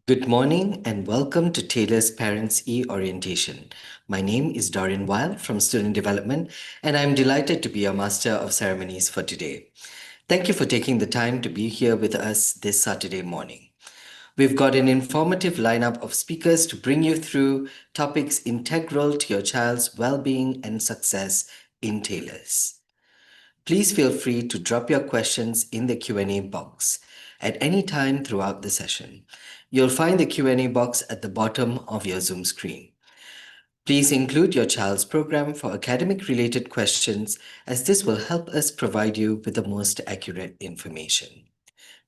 Good morning and welcome to Taylor's Parents E-Orientation. My name is Dorian Weil from Student Development, and I'm delighted to be your Master of Ceremonies for today. Thank you for taking the time to be here with us this Saturday morning. We've got an informative lineup of speakers to bring you through topics integral to your child's well-being and success in Taylor's. Please feel free to drop your questions in the Q&A box at any time throughout the session. You'll find the Q&A box at the bottom of your Zoom screen. Please include your child's program for academic-related questions, as this will help us provide you with the most accurate information.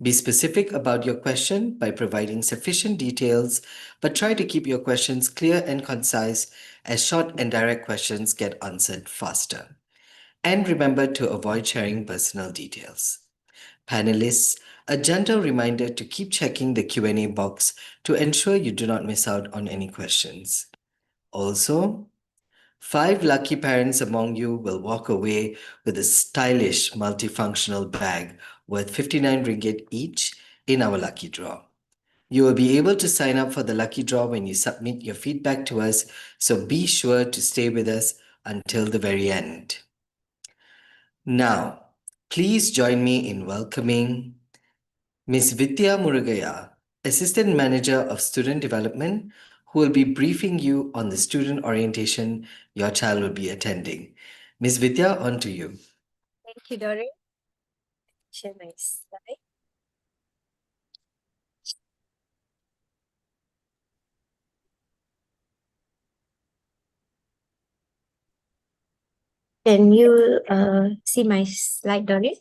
Be specific about your question by providing sufficient details, but try to keep your questions clear and concise, as short and direct questions get answered faster. And remember to avoid sharing personal details. Panelists, a gentle reminder to keep checking the Q&A box to ensure you do not miss out on any questions. Also, 5 lucky parents among you will walk away with a stylish multifunctional bag worth 59 ringgit each in our lucky draw. You will be able to sign up for the lucky draw when you submit your feedback to us, so be sure to stay with us until the very end. Now, please join me in welcoming Ms. Vidya Murugaya, Assistant Manager of Student Development, who will be briefing you on the student orientation your child will be attending. Ms. Vidya, on to you. Thank you, Doreen. Share my slide. Can you see my slide, Doreen?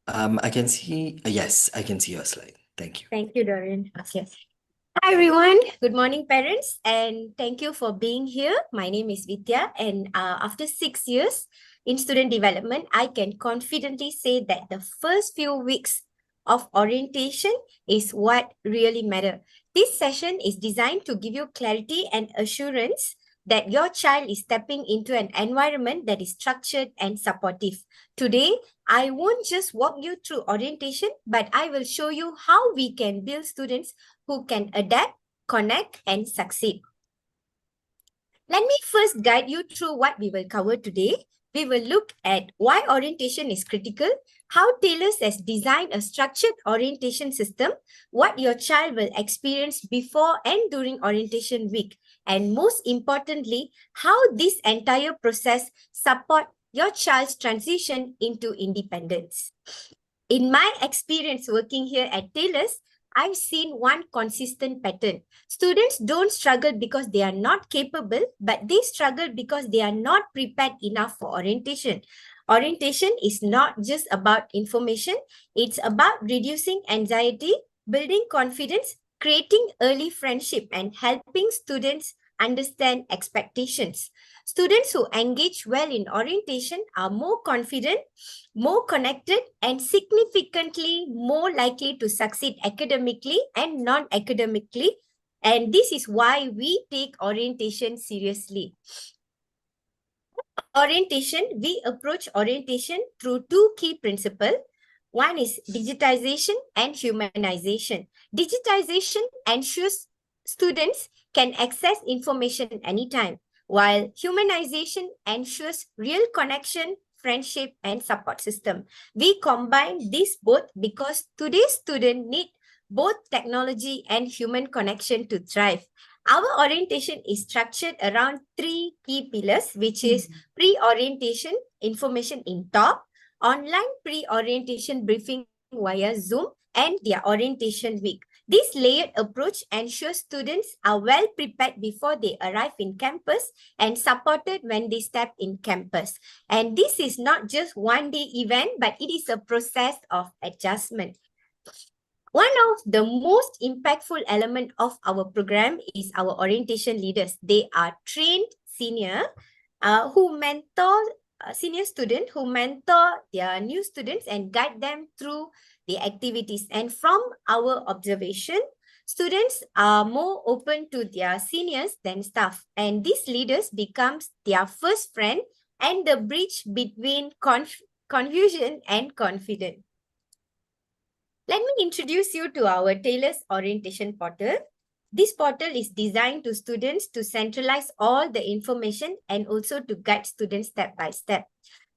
I can see, yes, I can see your slide. Thank you. Thank you, Doreen. Okay. Hi, everyone. Good morning, parents, and thank you for being here. My name is Vidya, and after 6 years in student development, I can confidently say that the first few weeks of orientation is what really matter. This session is designed to give you clarity and assurance that your child is stepping into an environment that is structured and supportive. Today, I won't just walk you through orientation, but I will show you how we can build students who can adapt, connect, and succeed. Let me first guide you through what we will cover today. We will look at why orientation is critical, how Taylor's has designed a structured orientation system, what your child will experience before and during orientation week, and most importantly, how this entire process support your child's transition into independence. In my experience working here at Taylor's, I've seen one consistent pattern. Students don't struggle because they are not capable, but they struggle because they are not prepared enough for orientation. Orientation is not just about information, it's about reducing anxiety, building confidence, creating early friendship, and helping students understand expectations. Students who engage well in orientation are more confident, more connected, and significantly more likely to succeed academically and non-academically. And this is why we take orientation seriously. We approach orientation through 2 key principles. One is digitization and humanization. Digitization ensures students can access information anytime, while humanization ensures real connection, friendship, and support system. We combine these both because today's students need both technology and human connection to thrive. Our orientation is structured around 3 key pillars, which is pre-orientation, information in top, online pre-orientation briefing via Zoom, and their orientation week. This layered approach ensures students are well prepared before they arrive in campus and supported when they step in campus. And this is not just one-day event, but it is a process of adjustment. One of the most impactful element of our program is our orientation leaders. They are trained senior who mentor senior students who mentor their new students and guide them through the activities. And from our observation, students are more open to their seniors than staff. And these leaders becomes their first friend and the bridge between confusion and confidence. Let me introduce you to our Taylor's Orientation Portal. This portal is designed to students to centralize all the information and also to guide students step by step.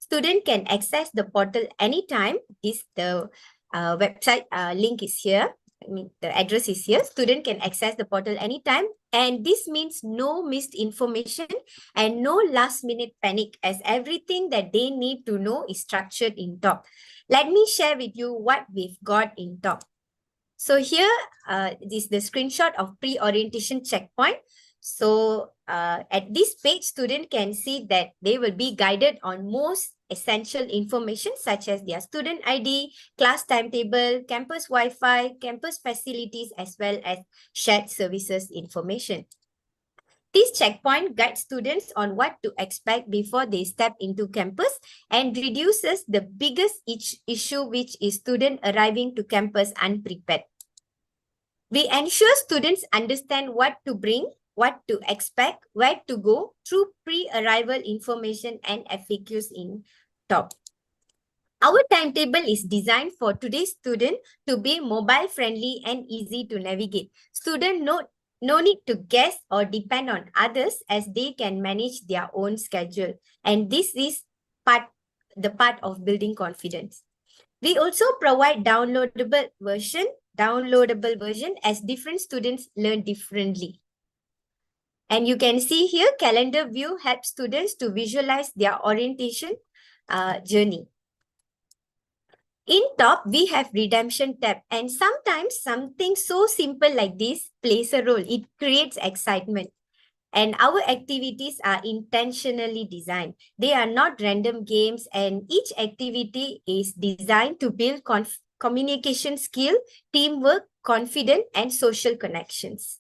Student can access the portal anytime. The website link is here. I mean, the address is here. Student can access the portal anytime. And this means no missed information and no last minute panic, as everything that they need to know is structured in top. Let me share with you what we've got in top. So here is the screenshot of pre-orientation checkpoint. So at this page, student can see that they will be guided on most essential information such as their student ID, class timetable, campus Wi-Fi, campus facilities, as well as shared services information. This checkpoint guides students on what to expect before they step into campus and reduces the biggest issue, which is student arriving to campus unprepared. We ensure students understand what to bring, what to expect, where to go through pre-arrival information and FAQs in top. Our timetable is designed for today's student to be mobile friendly and easy to navigate. Student no need to guess or depend on others, as they can manage their own schedule. And this is the part of building confidence. We also provide downloadable version as different students learn differently. And you can see here, calendar view helps students to visualize their orientation journey. In top, we have redemption tab, and sometimes something so simple like this plays a role. It creates excitement. And our activities are intentionally designed. They are not random games, and each activity is designed to build communication skill, teamwork, confidence, and social connections.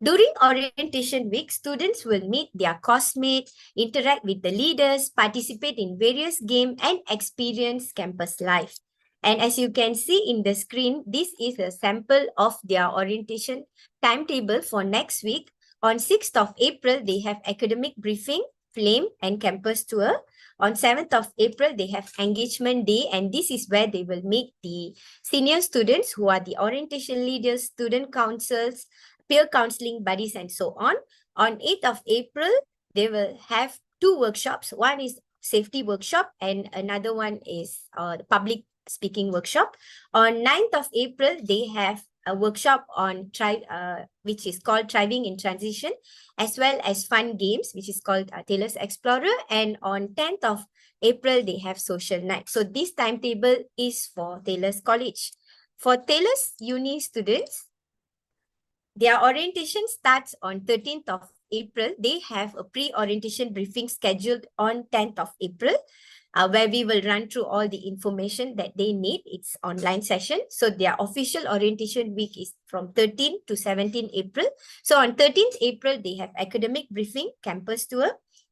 During orientation week, students will meet their classmates, interact with the leaders, participate in various games, and experience campus life. And as you can see in the screen, this is a sample of their orientation timetable for next week. On 6th of April, they have academic briefing, flame, and campus tour. On 7th of April, they have engagement day, and this is where they will meet the senior students who are the orientation leaders, student councils, peer counseling buddies, and so on. On 8th of April, they will have two workshops. One is safety workshop and another one is the public speaking workshop. On 9th of April, they have a workshop on which is called Thriving in Transition, as well as fun games, which is called Taylor's Explorer. And on 10th of April, they have social night. So this timetable is for Taylor's College. For Taylor's Uni students, their orientation starts on 13th of April. They have a pre-orientation briefing scheduled on 10th of April, where we will run through all the information that they need. It's online session. So their official orientation week is from 13th to 17th April. So on 13th April, they have academic briefing, campus tour.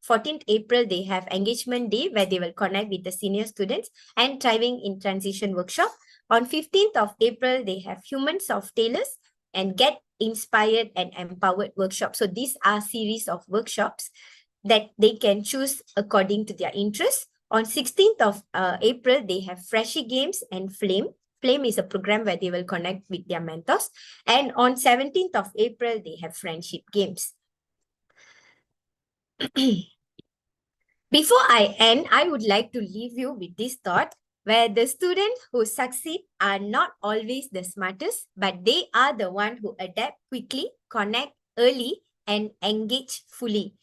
14th April, they have engagement day, where they will connect with the senior students, and Thriving in Transition workshop. On 15th of April, they have Humans of Taylors and Get Inspired and Empowered workshop. So these are series of workshops that they can choose according to their interests. On 16th of April, they have Freshie Games and Flame. Flame is a program where they will connect with their mentors. And on 17th of April, they have Friendship Games. Before I end, I would like to leave you with this thought, where the students who succeed are not always the smartest, but they are the ones who adapt quickly, connect early, and engage fully.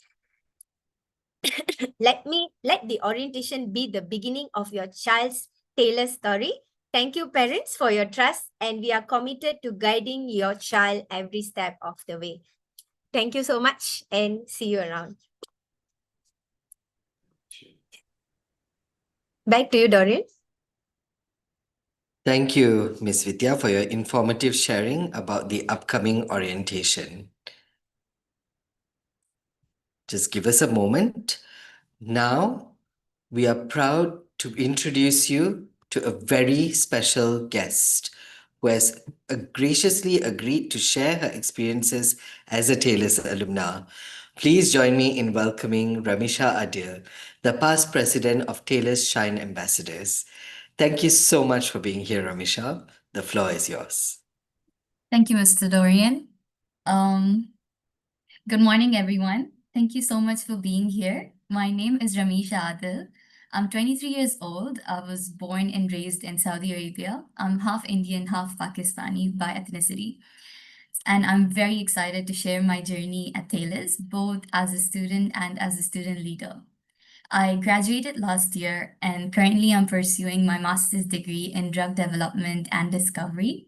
Let the orientation be the beginning of your child's Taylor story. Thank you, parents, for your trust, and we are committed to guiding your child every step of the way. Thank you so much, and see you around. Back to you, Dorian. Thank you, Ms. Vidya, for your informative sharing about the upcoming orientation. Just give us a moment. Now, we are proud to introduce you to a very special guest who has graciously agreed to share her experiences as a Taylor's alumna. Please join me in welcoming Ramisha Adil, the past president of Taylor's Shine Ambassadors. Thank you so much for being here, Ramisha. The floor is yours. Thank you, Mr. Dorian. Um, Good morning, everyone. Thank you so much for being here. My name is Ramisha Adil. I'm 23 years old. I was born and raised in Saudi Arabia. I'm half Indian, half Pakistani by ethnicity. And I'm very excited to share my journey at Thales, both as a student and as a student leader. I graduated last year, and currently I'm pursuing my master's degree in drug development and discovery.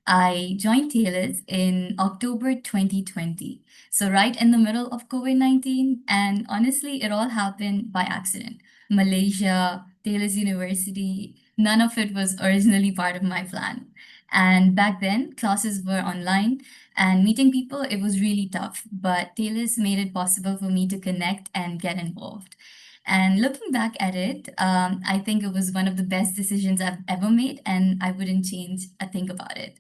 I joined Thales in October 2020. So, right in the middle of COVID-19. And honestly, it all happened by accident. Malaysia, Thales University, none of it was originally part of my plan. And back then, classes were online and meeting people, it was really tough. But Thales made it possible for me to connect and get involved. And looking back at it, I think it was one of the best decisions I've ever made, and I wouldn't change a thing about it.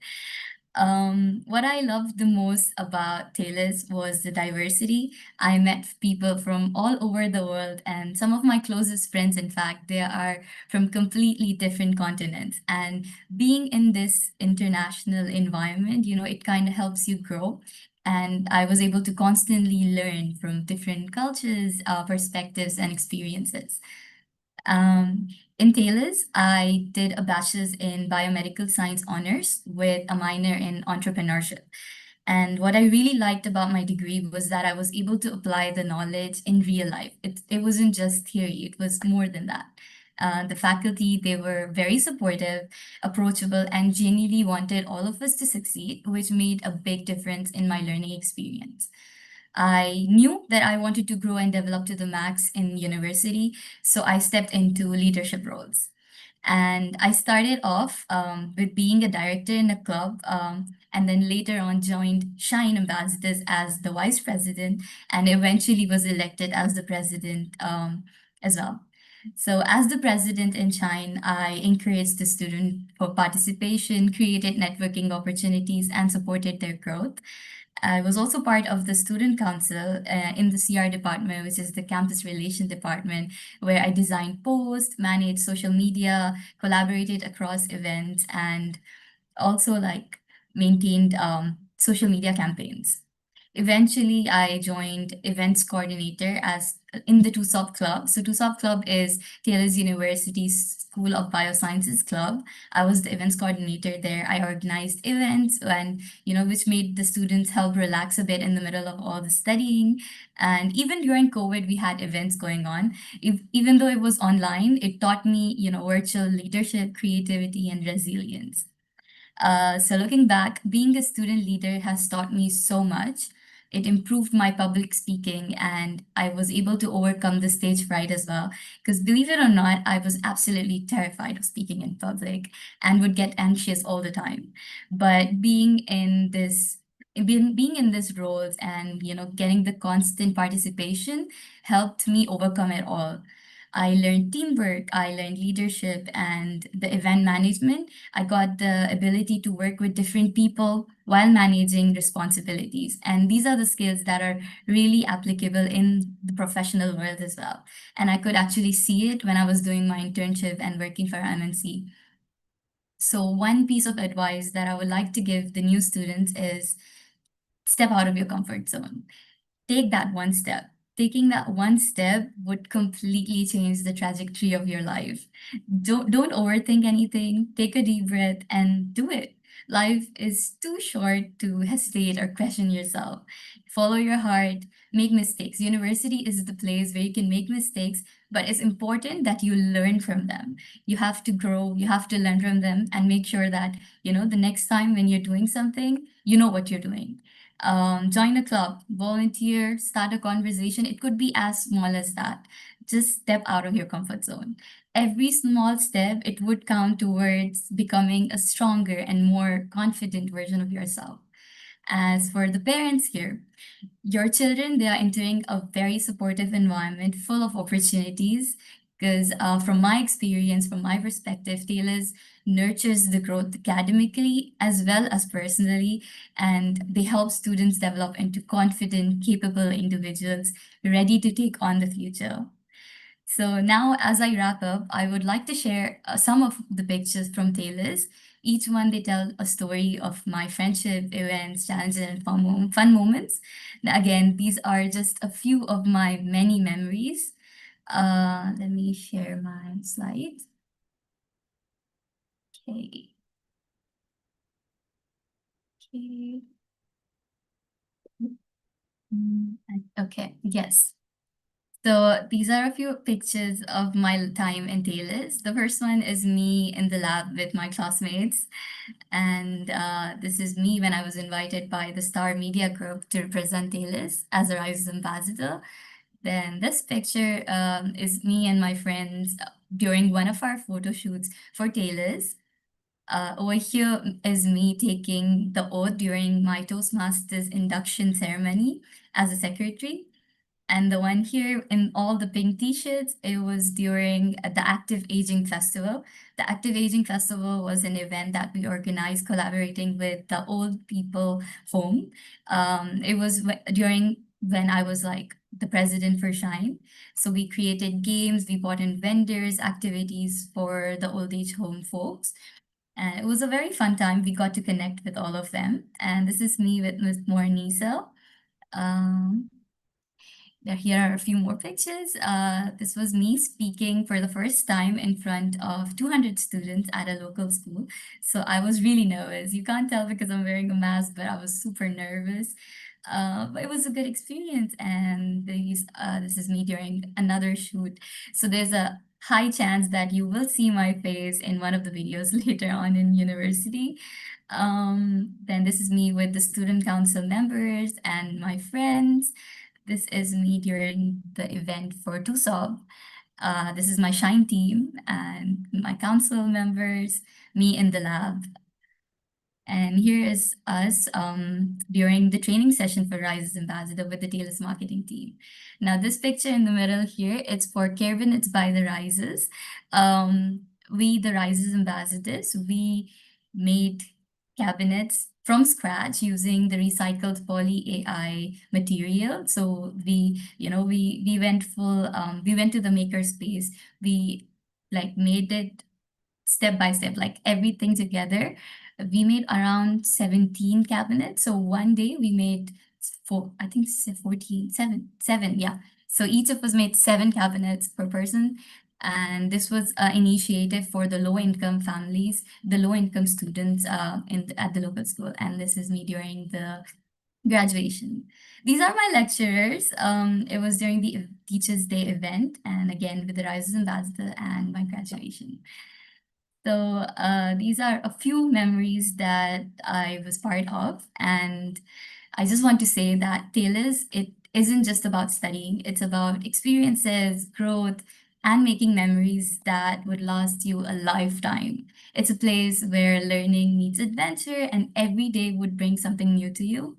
What I loved the most about Taylor's was the diversity. I met people from all over the world, and some of my closest friends, in fact, they are from completely different continents. And being in this international environment, it kind of helps you grow. And I was able to constantly learn from different cultures, perspectives, and experiences. Um, in Thales, I did a bachelor's in biomedical science honors with a minor in entrepreneurship. And what I really liked about my degree was that I was able to apply the knowledge in real life. It wasn't just theory, it was more than that. The faculty, they were very supportive, approachable, and genuinely wanted all of us to succeed, which made a big difference in my learning experience. I knew that I wanted to grow and develop to the max in university, so I stepped into leadership roles. And I started off with being a director in a club, and then later on joined Shine Ambassadors as the vice president, and eventually was elected as the president as well. So, as the president in Shine, I encouraged the student for participation, created networking opportunities, and supported their growth. I was also part of the student council in the CR department, which is the campus relation department, where I designed posts, managed social media, collaborated across events, and also like maintained social media campaigns. Eventually, I joined events coordinator as in the TUSOP Club. So TUSOP Club is Taylor's University's School of Biosciences Club. I was the events coordinator there. I organized events and, which made the students help relax a bit in the middle of all the studying. And even during COVID, we had events going on. Even though it was online, it taught me, virtual leadership, creativity, and resilience. So looking back, being a student leader has taught me so much. It improved my public speaking, and I was able to overcome the stage fright as well. Because believe it or not, I was absolutely terrified of speaking in public and would get anxious all the time. But being in this roles and getting the constant participation helped me overcome it all. I learned teamwork, I learned leadership and the event management. I got the ability to work with different people while managing responsibilities. And these are the skills that are really applicable in the professional world as well. And I could actually see it when I was doing my internship and working for MNC. So, one piece of advice that I would like to give the new students is step out of your comfort zone. Take that one step. Taking that one step would completely change the trajectory of your life. Don't overthink anything. Take a deep breath and do it. Life is too short to hesitate or question yourself. Follow your heart, make mistakes. University is the place where you can make mistakes, but it's important that you learn from them. You have to grow, you have to learn from them and make sure that, the next time when you're doing something, you know what you're doing. Join a club, volunteer, start a conversation. It could be as small as that. Just step out of your comfort zone. Every small step, it would count towards becoming a stronger and more confident version of yourself. As for the parents here, your children, they are entering a very supportive environment full of opportunities because from my experience, from my perspective, Taylor's nurtures the growth academically as well as personally, and they help students develop into confident, capable individuals ready to take on the future. So now, as I wrap up, I would like to share some of the pictures from Taylor's. Each one, they tell a story of my friendship, events, challenges, and fun moments. Now, again, these are just a few of my many memories. Let me share my slide. Okay. Okay. Okay, yes. So these are a few pictures of my time in Taylor's. The first one is me in the lab with my classmates. And this is me when I was invited by the Star Media Group to represent Taylor's as a Rise ambassador. Then this picture is me and my friends during one of our photo shoots for Taylor's. Over here is me taking the oath during my Toastmasters induction ceremony as a secretary. And the one here in all the pink t-shirts, it was during the Active Aging Festival. The Active Aging Festival was an event that we organized collaborating with the Old People Home. It was during when I was like the president for Shine. So we created games, we brought in vendors, activities for the old age home folks. And it was a very fun time. We got to connect with all of them. And this is me with Ms. Mornisa. Um, Here are a few more pictures. This was me speaking for the first time in front of 200 students at a local school. So I was really nervous. You can't tell because I'm wearing a mask, but I was super nervous. But it was a good experience. And this is me during another shoot. So there's a high chance that you will see my face in one of the videos later on in university. Then this is me with the student council members and my friends. This is me during the event for TUSOB. This is my Shine team and my council members, me in the lab. And here is us during the training session for Rise's Ambassador with the Taylor's marketing team. Now, this picture in the middle here, it's for Cabinets by the Rises. We, the Rise's Ambassadors, we made cabinets from scratch using the recycled poly AI material. So we went full, we went to the maker space. We like made it step by step, like everything together. We made around 17 cabinets. So one day we made I think 14, seven, yeah. So each of us made 7 cabinets per person. And this was an initiative for the low-income families, the low-income students at the local school. And this is me during the graduation. These are my lecturers. It was during the Teachers' Day event, and again with the Rises Ambassador and my graduation. So these are a few memories that I was part of. And I just want to say that Taylor's, it isn't just about studying, it's about experiences, growth, and making memories that would last you a lifetime. It's a place where learning meets adventure, and every day would bring something new to you.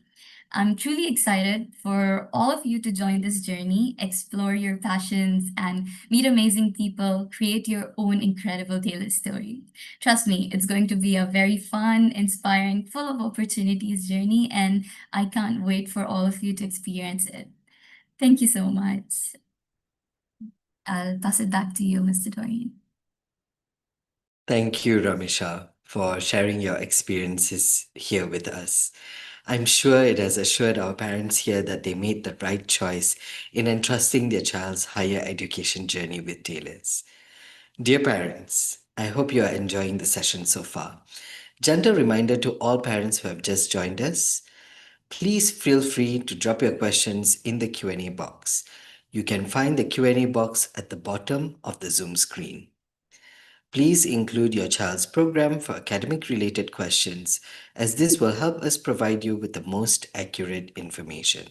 I'm truly excited for all of you to join this journey, explore your passions, and meet amazing people, create your own incredible Taylor story. Trust me, it's going to be a very fun, inspiring, full of opportunities journey, and I can't wait for all of you to experience it. Thank you so much. I'll pass it back to you, Mr. Dorian. Thank you, Ramisha, for sharing your experiences here with us. I'm sure it has assured our parents here that they made the right choice in entrusting their child's higher education journey with Taylor's. Dear parents, I hope you are enjoying the session so far. Gentle reminder to all parents who have just joined us, please feel free to drop your questions in the Q&A box. You can find the Q&A box at the bottom of the Zoom screen. Please include your child's program for academic-related questions, as this will help us provide you with the most accurate information.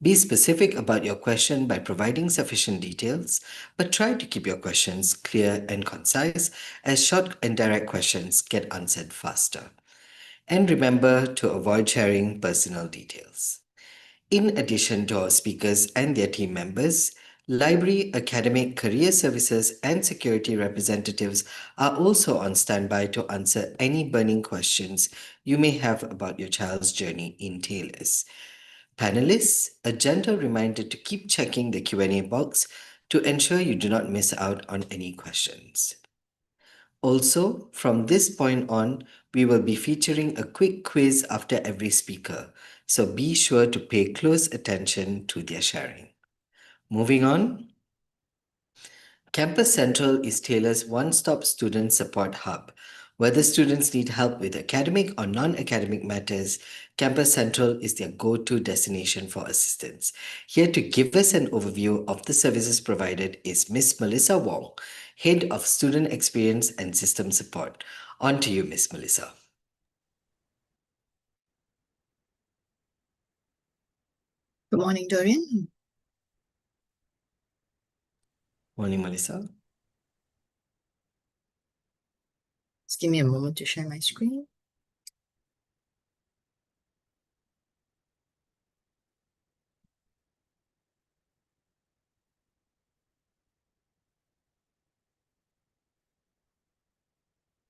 Be specific about your question by providing sufficient details, but try to keep your questions clear and concise, as short and direct questions get answered faster. And remember to avoid sharing personal details. In addition to our speakers and their team members, library, academic, career services, and security representatives are also on standby to answer any burning questions you may have about your child's journey in Taylor's. Panelists, a gentle reminder to keep checking the Q&A box to ensure you do not miss out on any questions. Also, from this point on, we will be featuring a quick quiz after every speaker, so be sure to pay close attention to their sharing. Moving on, Campus Central is Taylor's one-stop student support hub. Whether students need help with academic or non-academic matters, Campus Central is their go-to destination for assistance. Here to give us an overview of the services provided is Miss Melissa Wong, Head of Student Experience and System Support. On to you, Miss Melissa. Good morning, Dorian. Morning, Melissa. Just give me a moment to share my screen.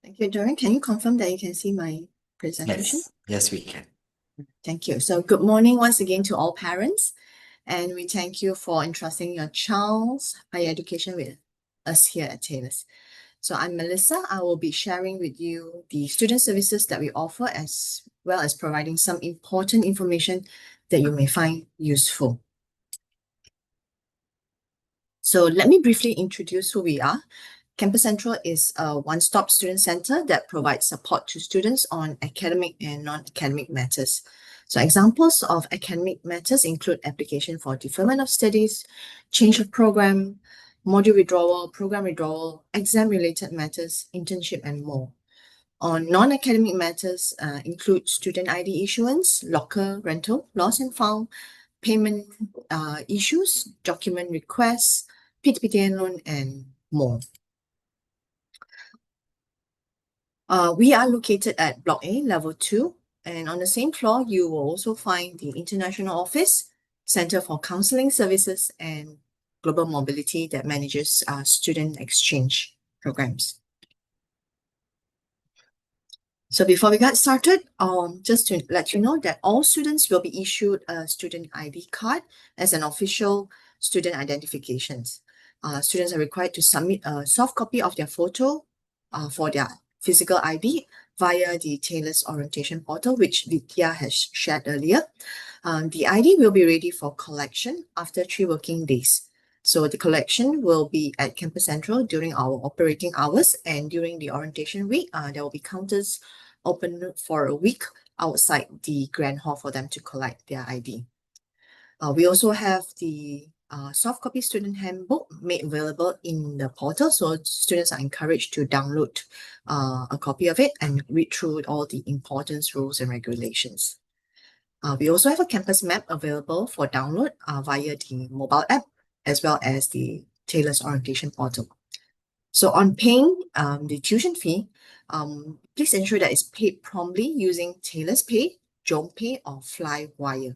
Thank you, Dorian. Can you confirm that you can see my presentation? Yes, we can. Thank you. So good morning once again to all parents, and we thank you for entrusting your child's higher education with us here at Taylor's. So I'm Melissa. I will be sharing with you the student services that we offer, as well as providing some important information that you may find useful. So let me briefly introduce who we are. Campus Central is a one-stop student center that provides support to students on academic and non-academic matters. So examples of academic matters include application for deferment of studies, change of program, module withdrawal, program withdrawal, exam-related matters, internship, and more. On non-academic matters include student ID issuance, locker rental, lost and found, payment issues, document requests, PTPTN loan, and more. We are located at Block A, Level 2, and on the same floor, you will also find the International Office, Center for Counseling Services, and Global Mobility that manages student exchange programs. So before we get started, just to let you know that all students will be issued a student ID card as an official student identification. Students are required to submit a soft copy of their photo for their physical ID via the Taylor's orientation portal, which Vidya has shared earlier. The ID will be ready for collection after 3 working days. So the collection will be at Campus Central during our operating hours, and during the orientation week, there will be counters open for a week outside the Grand Hall for them to collect their ID. We also have the soft copy student handbook made available in the portal, so students are encouraged to download a copy of it and read through all the important rules and regulations. We also have a campus map available for download via the mobile app, as well as the Taylor's orientation portal. So on paying the tuition fee, please ensure that it's paid promptly using Taylor's Pay, JomPay, or Flywire.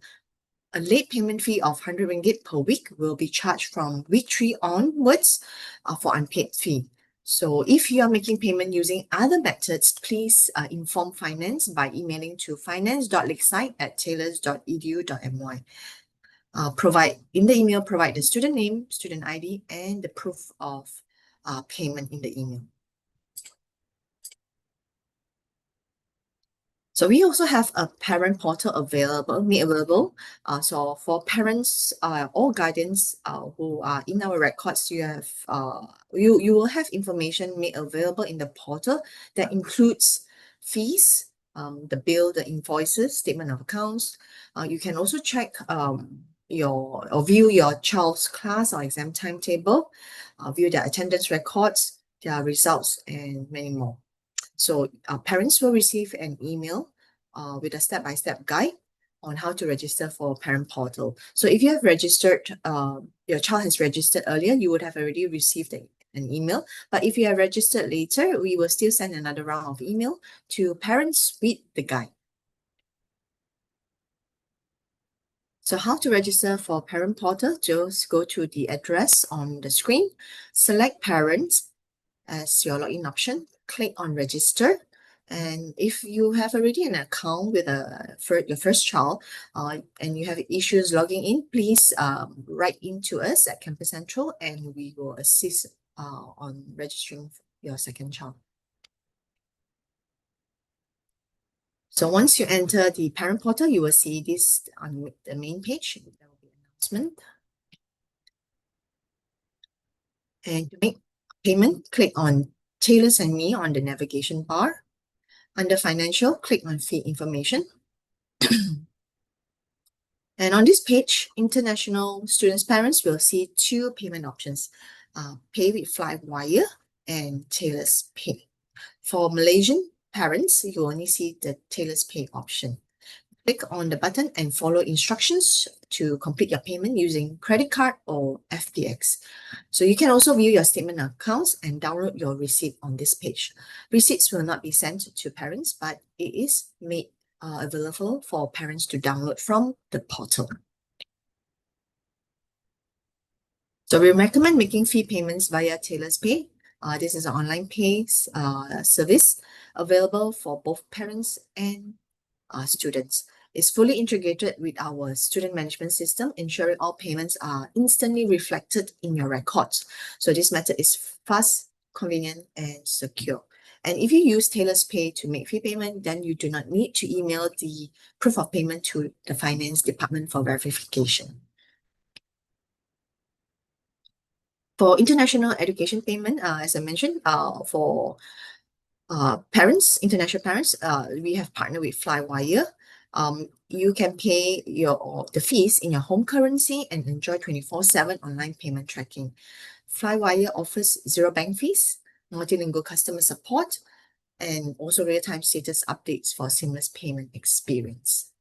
A late payment fee of 100 ringgit per week will be charged from week 3 onwards for unpaid fee. So if you are making payment using other methods, please inform finance by emailing to finance.lakeside@taylors.edu.my. In the email, provide the student name, student ID, and the proof of payment in the email. So we also have a parent portal made available. So for parents or guardians who are in our records, you will have information made available in the portal that includes fees, the bill, the invoices, statement of accounts. You can also check view your child's class or exam timetable, view their attendance records, their results, and many more. So parents will receive an email with a step-by-step guide on how to register for parent portal. So if you have registered, your child has registered earlier, you would have already received an email. But if you have registered later, we will still send another round of email to parents with the guide. So how to register for parent portal? Just go to the address on the screen, select parents as your login option, click on register, And if you have already an account with your first child, and you have issues logging in, please write in to us at Campus Central, and we will assist on registering your second child. So once you enter the parent portal, you will see this on the main page. There will be an announcement. And to make payment, click on Taylors and Me on the navigation bar. Under Financial, click on Fee Information. And on this page, international students' parents will see two payment options, Pay with Flywire and Taylor's Pay. For Malaysian parents, you only see the Taylor's Pay option. Click on the button and follow instructions to complete your payment using credit card or FTX. So you can also view your statement of accounts and download your receipt on this page. Receipts will not be sent to parents, but it is made available for parents to download from the portal. So we recommend making fee payments via Taylor's Pay. This is an online pay service available for both parents and students. It's fully integrated with our student management system, ensuring all payments are instantly reflected in your records. So this method is fast, convenient, and secure. And if you use Taylor's Pay to make fee payment, then you do not need to email the proof of payment to the finance department for verification. For international education payment, as I mentioned, for parents, international parents, we have partnered with Flywire. You can pay the fees in your home currency and enjoy 24/7 online payment tracking. Flywire offers zero bank fees, multilingual customer support, and also real-time status updates for seamless payment experience.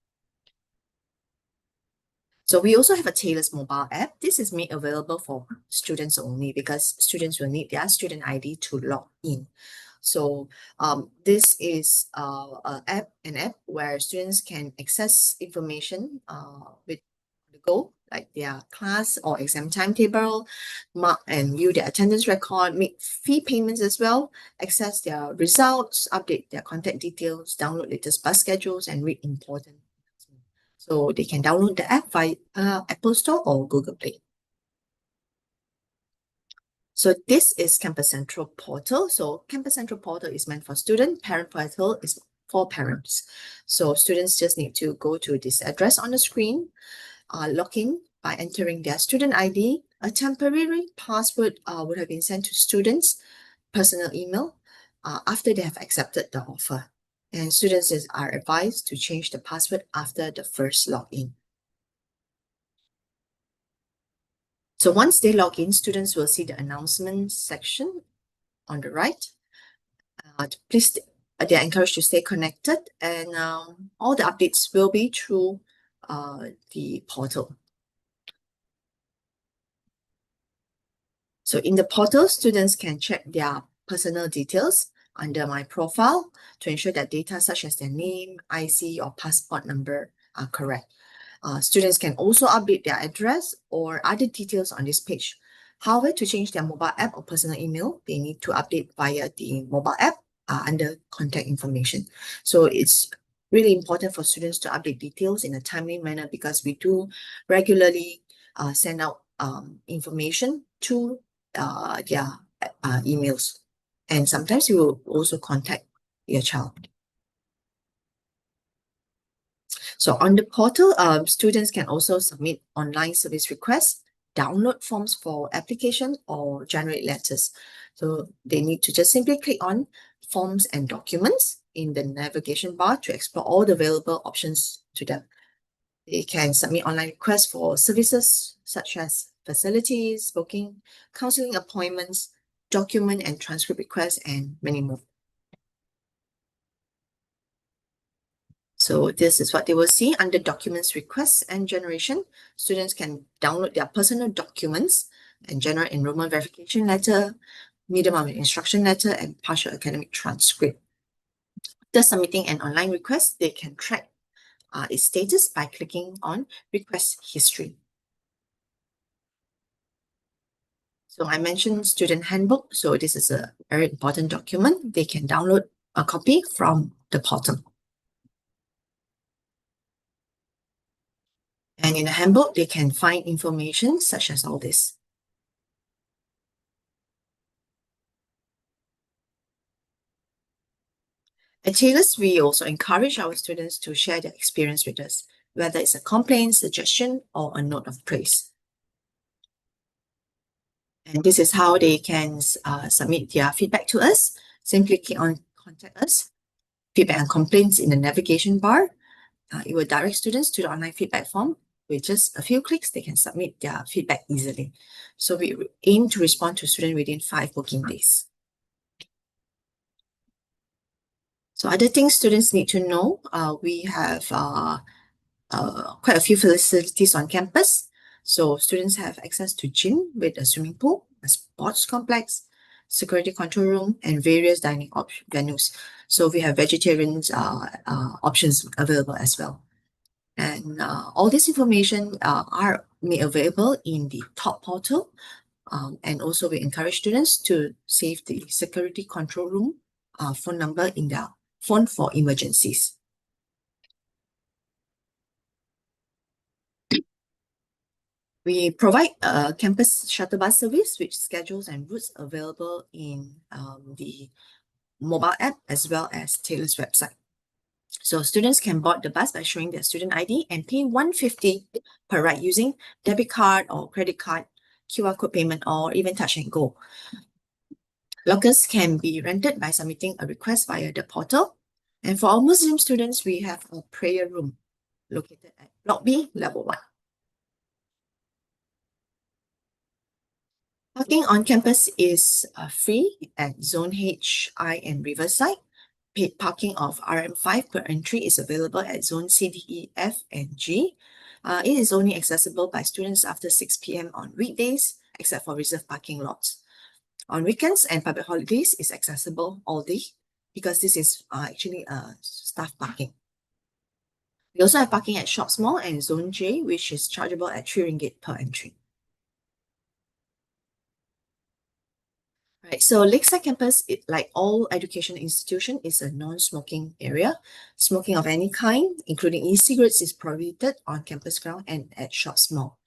So we also have a Taylor's mobile app. This is made available for students only because students will need their student ID to log in. So this is an app where students can access information with the goal, like their class or exam timetable, mark and view their attendance record, make fee payments as well, access their results, update their contact details, download latest bus schedules, and read important announcements. So they can download the app via Apple Store or Google Play. So this is Campus Central portal. So Campus Central portal is meant for student, parent portal is for parents. So students just need to go to this address on the screen, log in by entering their student ID. A temporary password would have been sent to students' personal email after they have accepted the offer. And students are advised to change the password after the first login. So once they log in, students will see the announcement section on the right. Please, they're encouraged to stay connected, and all the updates will be through the portal. So in the portal, students can check their personal details under My Profile to ensure that data such as their name, IC, or passport number are correct. Students can also update their address or other details on this page. However, to change their mobile app or personal email, they need to update via the mobile app under contact information. So it's really important for students to update details in a timely manner because we do regularly send out information to their emails. And sometimes you will also contact your child. So on the portal, students can also submit online service requests, download forms for application, or generate letters. So they need to just simply click on Forms and Documents in the navigation bar to explore all the available options to them. They can submit online requests for services such as facilities, booking, counseling appointments, document and transcript requests, and many more. So this is what they will see under Documents Requests and Generation. Students can download their personal documents and generate enrollment verification letter, minimum instruction letter, and partial academic transcript. After submitting an online request, they can track its status by clicking on Request History. So I mentioned Student Handbook. So this is a very important document. They can download a copy from the portal. And in the handbook, they can find information such as all this. At Taylor's, we also encourage our students to share their experience with us, whether it's a complaint, suggestion, or a note of praise. And this is how they can submit their feedback to us. Simply click on Contact Us, Feedback and Complaints in the navigation bar. It will direct students to the online feedback form. With just a few clicks, they can submit their feedback easily. So we aim to respond to students within 5 working days. So other things students need to know, we have quite a few facilities on campus. So students have access to gym with a swimming pool, a sports complex, security control room, and various dining venues. So we have vegetarian options available as well. And all this information are made available in the top portal. And also we encourage students to save the security control room phone number in their phone for emergencies. We provide a campus shuttle bus service with schedules and routes available in the mobile app as well as Taylor's website. So students can board the bus by showing their student ID and pay $150 per ride using debit card or credit card, QR code payment, or even touch and go. Lockers can be rented by submitting a request via the portal. And for our Muslim students, we have a prayer room located at Block B, Level 1. Parking on campus is free at Zone H, I, and Riverside. Paid parking of RM5 per entry is available at Zone C, D, E, F, and G. It is only accessible by students after 6 p.m. on weekdays, except for reserved parking lots. On weekends and public holidays, it's accessible all day because this is actually staff parking. We also have parking at Shops Mall and Zone J, which is chargeable at RM3 per entry. Right, so Lakeside campus, like all education institution, is a non-smoking area. Smoking of any kind, including e-cigarettes, is prohibited on campus ground and at Shops Mall.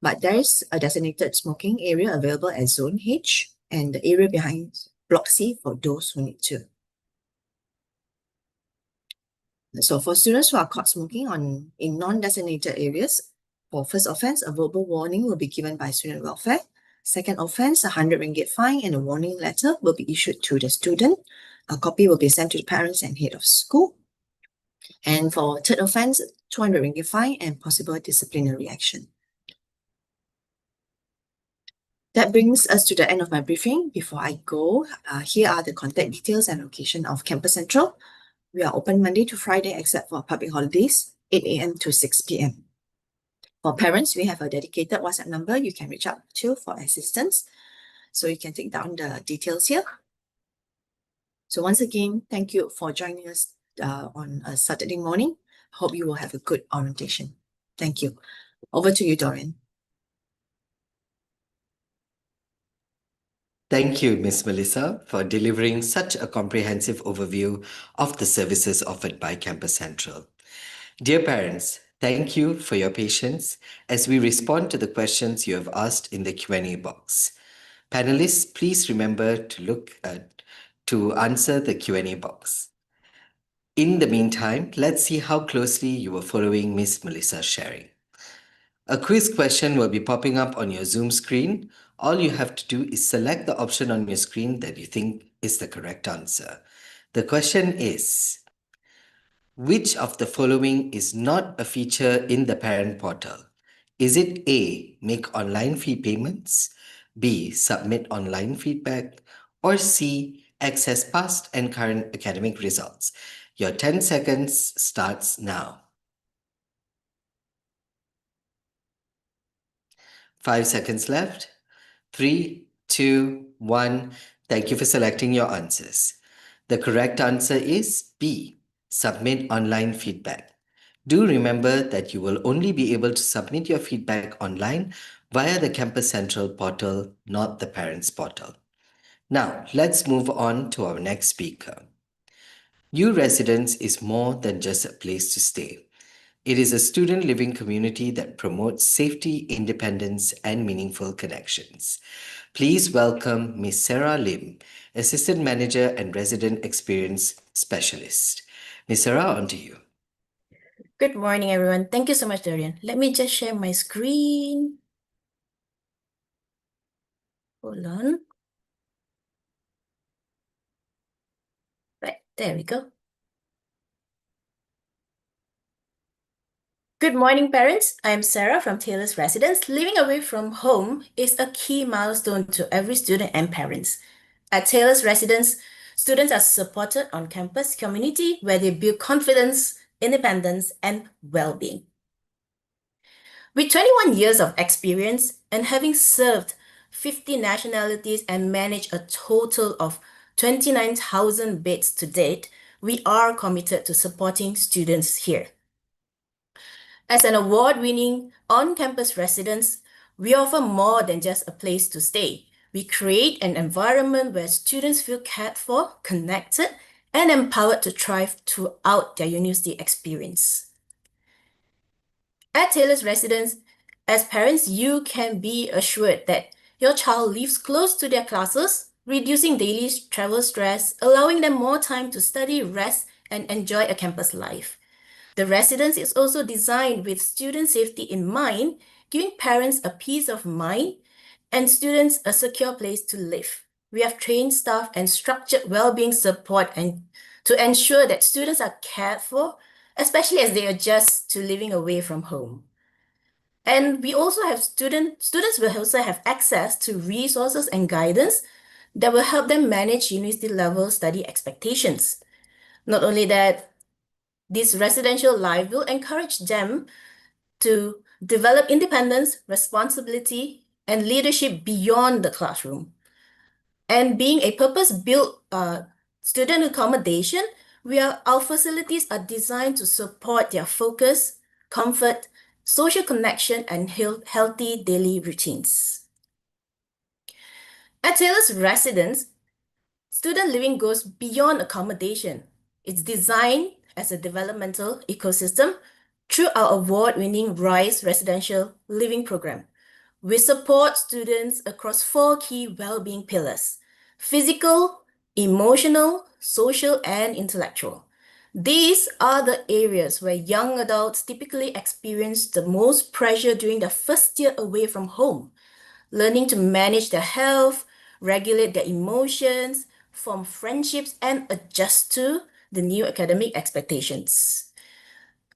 But there is a designated smoking area available at Zone H and the area behind Block C for those who need to. So for students who are caught smoking in non-designated areas, for first offense, a verbal warning will be given by student welfare. Second offense, ₱100 fine and a warning letter will be issued to the student. A copy will be sent to the parents and head of school. And for third offense, ₱200 fine and possible disciplinary action. That brings us to the end of my briefing. Before I go, here are the contact details and location of Campus Central. We are open Monday to Friday except for public holidays, 8 a.m. to 6 p.m. For parents, we have a dedicated WhatsApp number you can reach out to for assistance. So you can take down the details here. So once again, thank you for joining us on a Saturday morning. Hope you will have a good orientation. Thank you. Over to you, Dorian. Thank you, Ms. Melissa, for delivering such a comprehensive overview of the services offered by Campus Central. Dear parents, thank you for your patience as we respond to the questions you have asked in the Q&A box. Panelists, please remember to answer the Q&A box. In the meantime, let's see how closely you were following Ms. Melissa's sharing. A quiz question will be popping up on your Zoom screen. All you have to do is select the option on your screen that you think is the correct answer. The question is, which of the following is not a feature in the parent portal? Is it A, make online fee payments, B, submit online feedback, or C, access past and current academic results? Your 10 seconds starts now. 5 seconds left. 3, 2, 1. Thank you for selecting your answers. The correct answer is B, submit online feedback. Do remember that you will only be able to submit your feedback online via the Campus Central portal, not the Parents portal. Now, let's move on to our next speaker. U-Residence is more than just a place to stay. It is a student living community that promotes safety, independence, and meaningful connections. Please welcome Ms. Sarah Lim, Assistant Manager and Resident Experience Specialist. Ms. Sarah, on to you. Good morning, everyone. Thank you so much, Dorian. Let me just share my screen. Hold on. Right, there we go. Good morning, parents. I'm Sarah from Taylor's Residence. Living away from home is a key milestone to every student and parents. At Taylor's Residence, students are supported on campus community where they build confidence, independence, and well-being. With 21 years of experience and having served 50 nationalities and managed a total of 29,000 beds to date, we are committed to supporting students here. As an award-winning on-campus residence, we offer more than just a place to stay. We create an environment where students feel cared for, connected, and empowered to thrive throughout their university experience. At Taylor's Residence, as parents, you can be assured that your child lives close to their classes, reducing daily travel stress, allowing them more time to study, rest, and enjoy a campus life. The residence is also designed with student safety in mind, giving parents a peace of mind and students a secure place to live. We have trained staff and structured well-being support and to ensure that students are cared for, especially as they adjust to living away from home. And we also have students will also have access to resources and guidance that will help them manage university level study expectations. Not only that, this residential life will encourage them to develop independence, responsibility, and leadership beyond the classroom. And being a purpose-built student accommodation, our facilities are designed to support their focus, comfort, social connection, and healthy daily routines. At Taylor's Residence, student living goes beyond accommodation. It's designed as a developmental ecosystem through our award-winning RISE residential living program. We support students across 4 key well-being pillars: physical, emotional, social, and intellectual. These are the areas where young adults typically experience the most pressure during their first year away from home, learning to manage their health, regulate their emotions, form friendships, and adjust to the new academic expectations.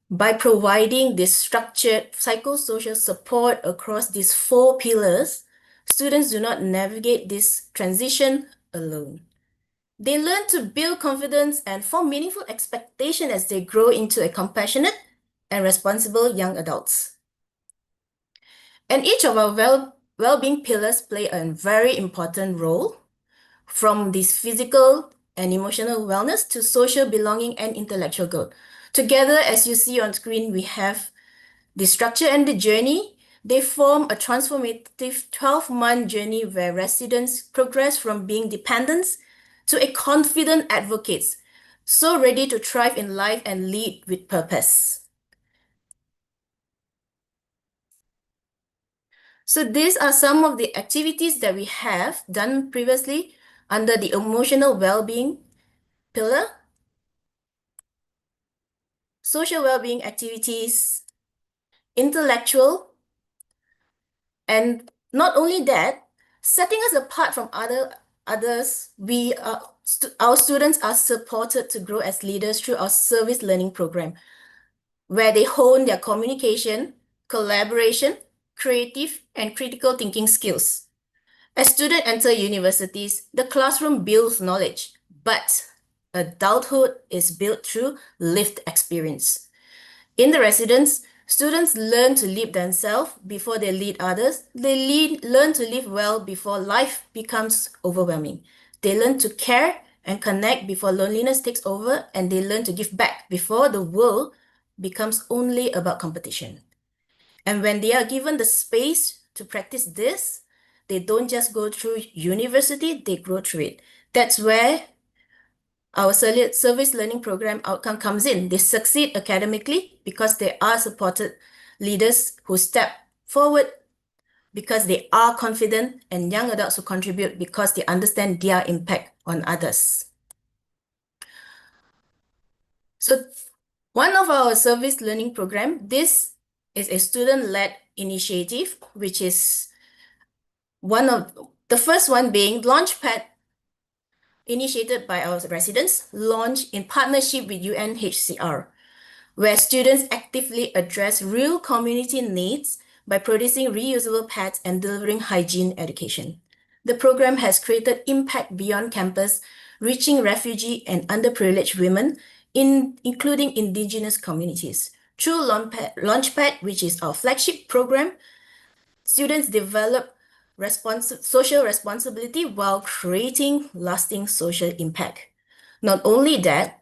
By providing this structured psychosocial support across these 4 pillars, students do not navigate this transition alone. They learn to build confidence and form meaningful expectation as they grow into a compassionate and responsible young adults. And each of our well-being pillars play a very important role, from this physical and emotional wellness to social belonging and intellectual growth. Together, as you see on screen, we have the structure and the journey. They form a transformative 12-month journey where residents progress from being dependents to a confident advocates, so ready to thrive in life and lead with purpose. So these are some of the activities that we have done previously under the emotional well-being pillar. Social well-being activities, intellectual, and not only that, setting us apart from others, our students are supported to grow as leaders through our service learning program, where they hone their communication, collaboration, creative, and critical thinking skills. As students enter universities, the classroom builds knowledge, but adulthood is built through lived experience. In the residence, students learn to lead themselves before they lead others. They learn to live well before life becomes overwhelming. They learn to care and connect before loneliness takes over, and they learn to give back before the world becomes only about competition. And when they are given the space to practice this, they don't just go through university, they grow through it. That's where our service learning program outcome comes in. They succeed academically because they are supported leaders who step forward because they are confident, and young adults who contribute because they understand their impact on others. So one of our service learning program, this is a student-led initiative, which is one of the first one being Launchpad, initiated by our residents, launched in partnership with UNHCR, where students actively address real community needs by producing reusable pads and delivering hygiene education. The program has created impact beyond campus, reaching refugee and underprivileged women, including indigenous communities. Through Launchpad, which is our flagship program, students develop social responsibility while creating lasting social impact. Not only that,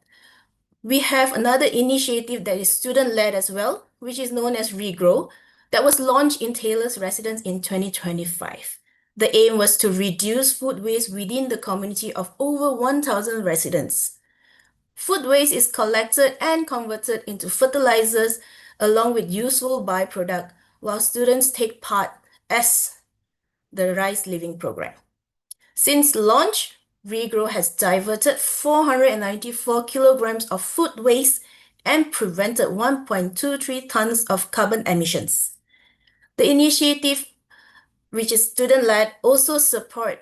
we have another initiative that is student-led as well, which is known as Regrow, that was launched in Taylor's Residence in 2025. The aim was to reduce food waste within the community of over 1,000 residents. Food waste is collected and converted into fertilizers along with useful byproduct, while students take part as the Rice Living Program. Since launch, Regrow has diverted 494 kilograms of food waste and prevented 1.23 tons of carbon emissions. The initiative, which is student-led, also support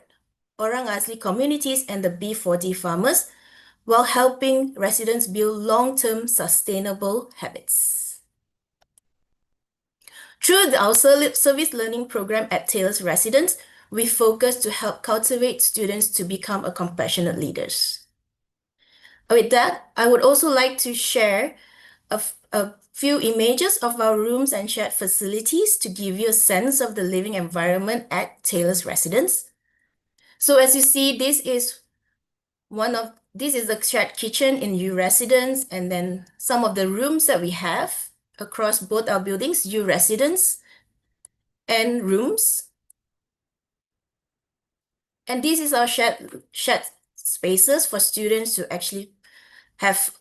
Orang Asli communities and the B40 farmers while helping residents build long-term sustainable habits. Through our service learning program at Taylor's Residence, we focus to help cultivate students to become compassionate leaders. With that, I would also like to share a few images of our rooms and shared facilities to give you a sense of the living environment at Taylor's Residence. So as you see, this is the shared kitchen in U Residence, and then some of the rooms that we have across both our buildings, U Residence and rooms. And this is our shared spaces for students to actually have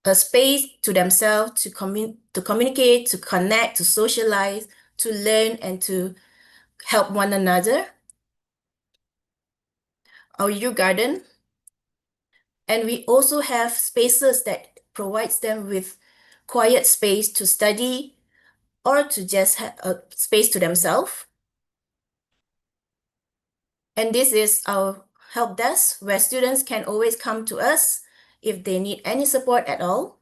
a space to themselves to communicate, to connect, to socialize, to learn, and to help one another. Our U Garden. And we also have spaces that provides them with quiet space to study or to just have a space to themselves. And this is our help desk, where students can always come to us if they need any support at all.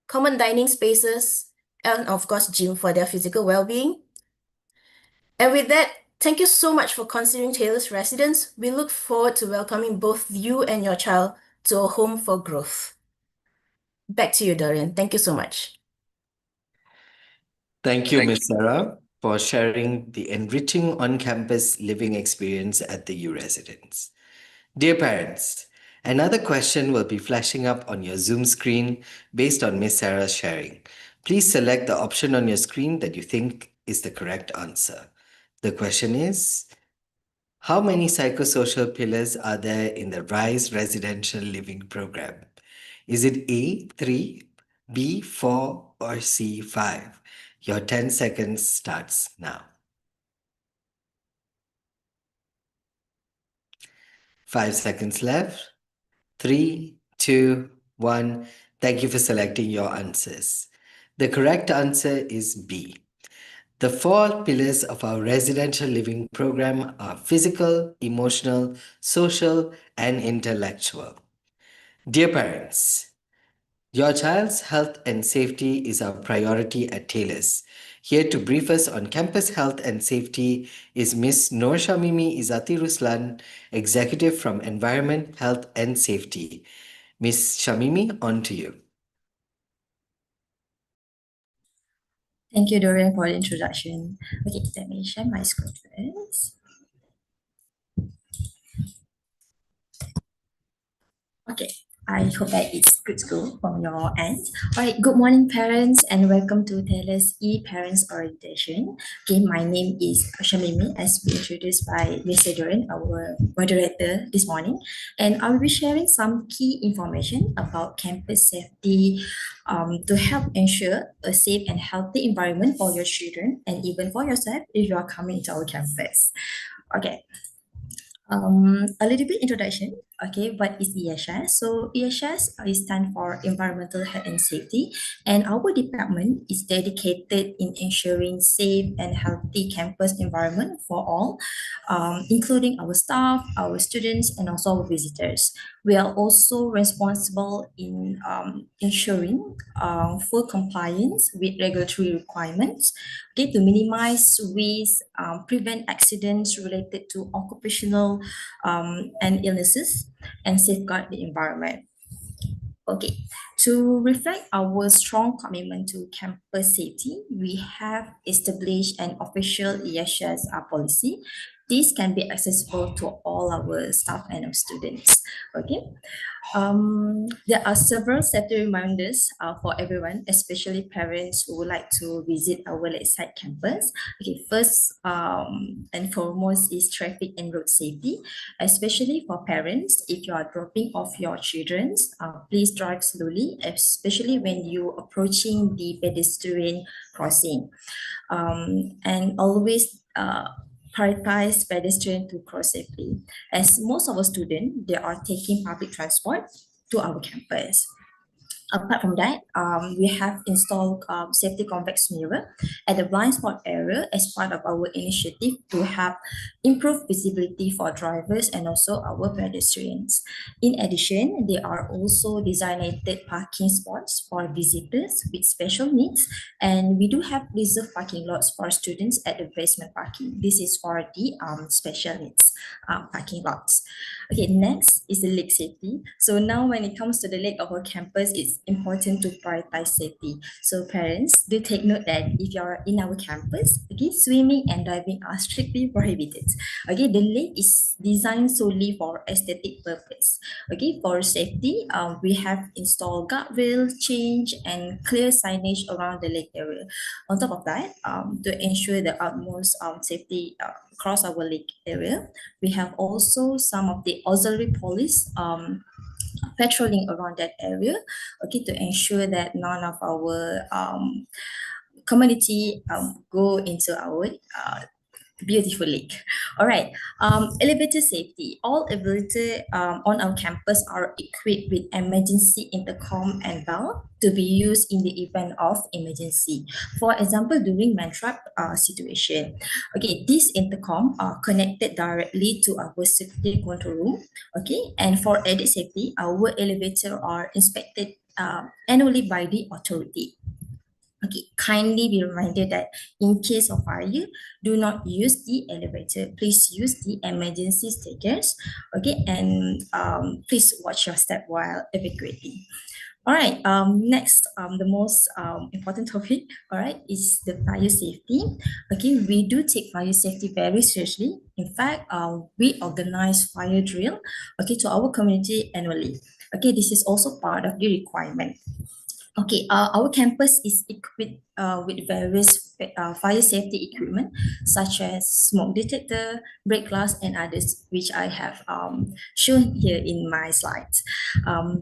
Common dining spaces, and of course, gym for their physical well-being. And with that, thank you so much for considering Taylor's Residence. We look forward to welcoming both you and your child to a home for growth. Back to you, Dorian. Thank you so much. Thank you, Ms. Sarah, for sharing the enriching on-campus living experience at the U Residence. Dear parents, another question will be flashing up on your Zoom screen based on Ms. Sarah's sharing. Please select the option on your screen that you think is the correct answer. The question is, how many psychosocial pillars are there in the RISE residential living program? Is it A, 3, B, 4, or C, 5? Your 10 seconds starts now. 5 seconds left. 3, 2, 1. Thank you for selecting your answers. The correct answer is B. The 4 pillars of our residential living program are physical, emotional, social, and intellectual. Dear parents, your child's health and safety is our priority at Taylor's. Here to brief us on campus health and safety is Ms. Noor Shamimi Izati Ruslan, Executive from Environment, Health and Safety. Ms. Shamimi, on to you. Thank you, Dorian, for the introduction. Okay, let me share my screen first. Okay, I hope that it's good school from your end. All right, good morning, parents, and welcome to Taylor's e-Parents Orientation. Okay, my name is Shamimi, as we introduced by Mr. Doran, our moderator this morning, and I'll be sharing some key information about campus safety to help ensure a safe and healthy environment for your children and even for yourself if you are coming to our campus. Okay, a little bit introduction. Okay, what is EHS? So EHS is stand for Environmental Health and Safety, and our department is dedicated in ensuring safe and healthy campus environment for all, including our staff, our students, and also our visitors. We are also responsible in ensuring full compliance with regulatory requirements, okay, to minimize risk, prevent accidents related to occupational and illnesses, and safeguard the environment. Okay, to reflect our strong commitment to campus safety, we have established an official EHS policy. This can be accessible to all our staff and our students. Okay, there are several safety reminders for everyone, especially parents who would like to visit our Lakeside campus. Okay, first and foremost is traffic and road safety, especially for parents. If you are dropping off your children, please drive slowly, especially when you're approaching the pedestrian crossing. And always prioritize pedestrian to cross safely. As most of our students, they are taking public transport to our campus. Apart from that, we have installed safety convex mirror at the blind spot area as part of our initiative to have improved visibility for drivers and also our pedestrians. In addition, there are also designated parking spots for visitors with special needs, and we do have reserved parking lots for students at the basement parking. This is for the special needs parking lots. Okay, next is the lake safety. So now when it comes to the lake of our campus, it's important to prioritize safety. So parents, do take note that if you're in our campus, okay, swimming and diving are strictly prohibited. Okay, the lake is designed solely for aesthetic purpose. Okay, for safety, we have installed guardrails, change, and clear signage around the lake area. On top of that, to ensure the utmost safety across our lake area, we have also some of the auxiliary police patrolling around that area, okay, to ensure that none of our community go into our beautiful lake. All right, elevator safety. All elevator on our campus are equipped with emergency intercom and bell to be used in the event of emergency. For example, during mantrap situation. Okay, this intercom are connected directly to our security control room. Okay, and for added safety, our elevator are inspected annually by the authority. Okay, kindly be reminded that in case of fire, do not use the elevator. Please use the emergency staircase. Okay, and please watch your step while evacuating. All right, next, the most important topic, all right, is the fire safety. Okay, we do take fire safety very seriously. In fact, we organize fire drill, okay, to our community annually. Okay, this is also part of the requirement. Okay, our campus is equipped with various fire safety equipment such as smoke detector, break glass, and others, which I have shown here in my slides.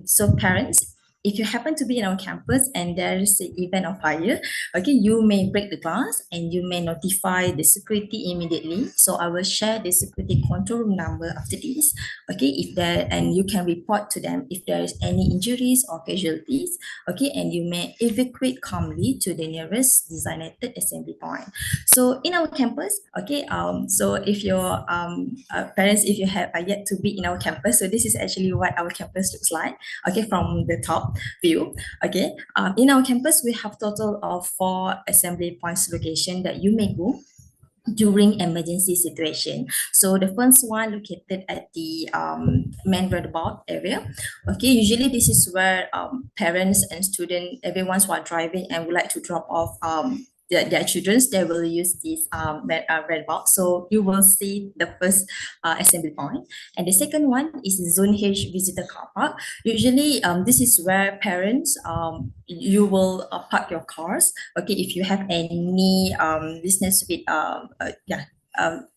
So parents, if you happen to be in our campus and there is an event of fire, okay, you may break the glass and you may notify the security immediately. So I will share the security control room number after this. Okay, if there, and you can report to them if there is any injuries or casualties. Okay, and you may evacuate calmly to the nearest designated assembly point. So in our campus, okay, so if your parents, if you have yet to be in our campus, so this is actually what our campus looks like. Okay, from the top view. Okay, in our campus, we have total of 4 assembly points location that you may go during emergency situation. So the first one located at the main roundabout area. Okay, usually this is where parents and students, everyone's who are driving and would like to drop off their children, they will use this red box. So you will see the first assembly point. And the second one is Zone H visitor car park. Usually, this is where parents, you will park your cars. Okay, if you have any business with